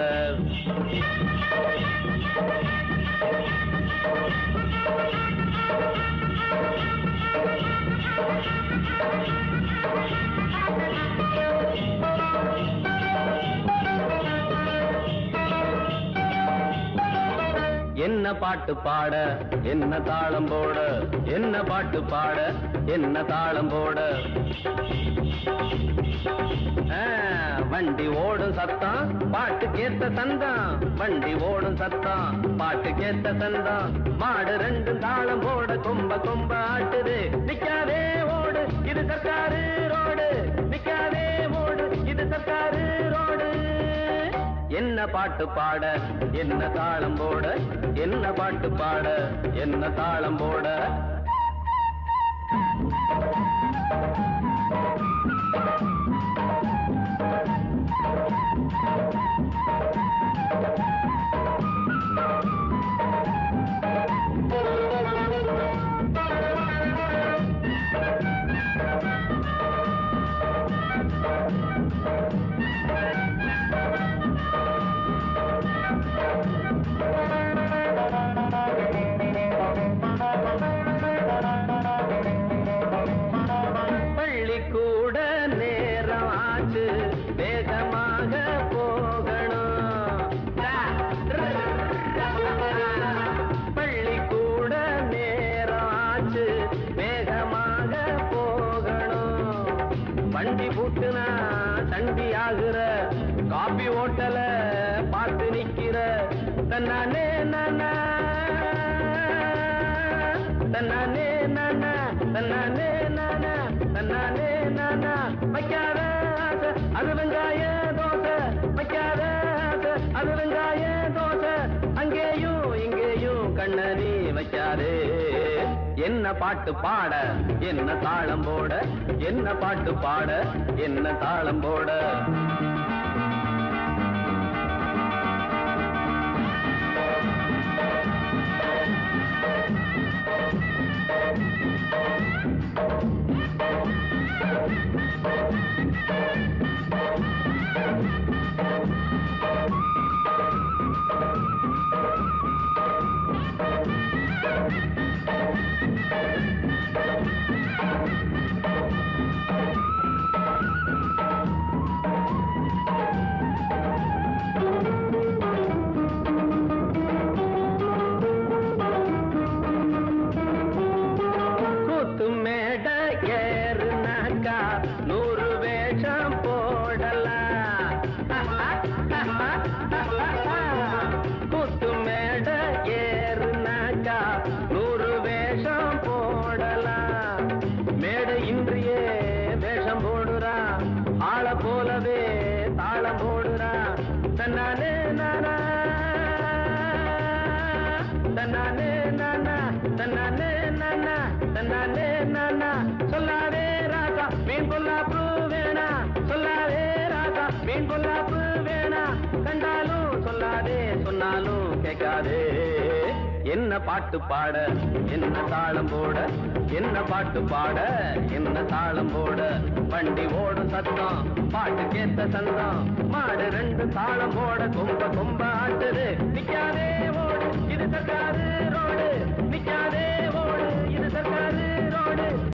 என்ன பாட்டு பாட என்ன தாளம் போட என்ன பாட்டு பாட என்ன தாளம் போட வண்டி ஓடும் சத்தம் பாட்டு கேத்த சந்தம் வண்டி ஓடும் சத்தம் பாட்டு கேத்த சந்தம் மாடு ரெண்டு தாளம் போட கொம்ப கொம்ப ஆட்டுது நிக்காதே ஓடு இது சர்க்காரு ரோடு நிக்காதே ஓடு இது சர்க்காரு ரோடு என்ன பாட்டு பாட என்ன தாளம் போட என்ன பாட்டு பாட என்ன தாளம் போட பள்ளிக்கூட நேரம் ஆச்சு வேகமாக போகணும் பள்ளிக்கூட நேரம் ஆச்சு வேகமாக போகணும் வண்டி பூட்டுனா சண்டி ஆகுற காபி ஓட்டல பார்த்து நிக்கிற தன்னானே நானா தன்னானே நானா தன்னானே நானா தன்னானே நானா வைக்காத ஆசை அது வெங்காய தோசை வைக்காத ஆசை அது வெங்காய தோசை அங்கேயும் இங்கேயும் கண்ணனி வைக்காதே என்ன பாட்டு பாட என்ன தாளம் போட என்ன பாட்டு பாட என்ன தாளம் போட போலவே தாளம் போடுறா தன்னானே நானா தன்னானே நானா தன்னானே நானா தன்னானே நானா சொல்லாதே ராசா மீன் பொல்லாப்பு வேணா சொல்லாதே ராசா மீன் பொல்லாப்பு வேணா கண்டாலும் சொல்லாதே சொன்னாலும் கேட்காதே என்ன பாட்டு பாட என்ன தாளம் போட என்ன பாட்டு பாட என்ன தாளம் போட வண்டி ஓடும் சத்தம் பாட்டு கேத்த சந்தம் மாடு ரெண்டு தாளம் போட கொம்ப கொம்ப ஆட்டுது நிக்காதே ஓடு இது சர்க்காரு ரோடு நிக்காதே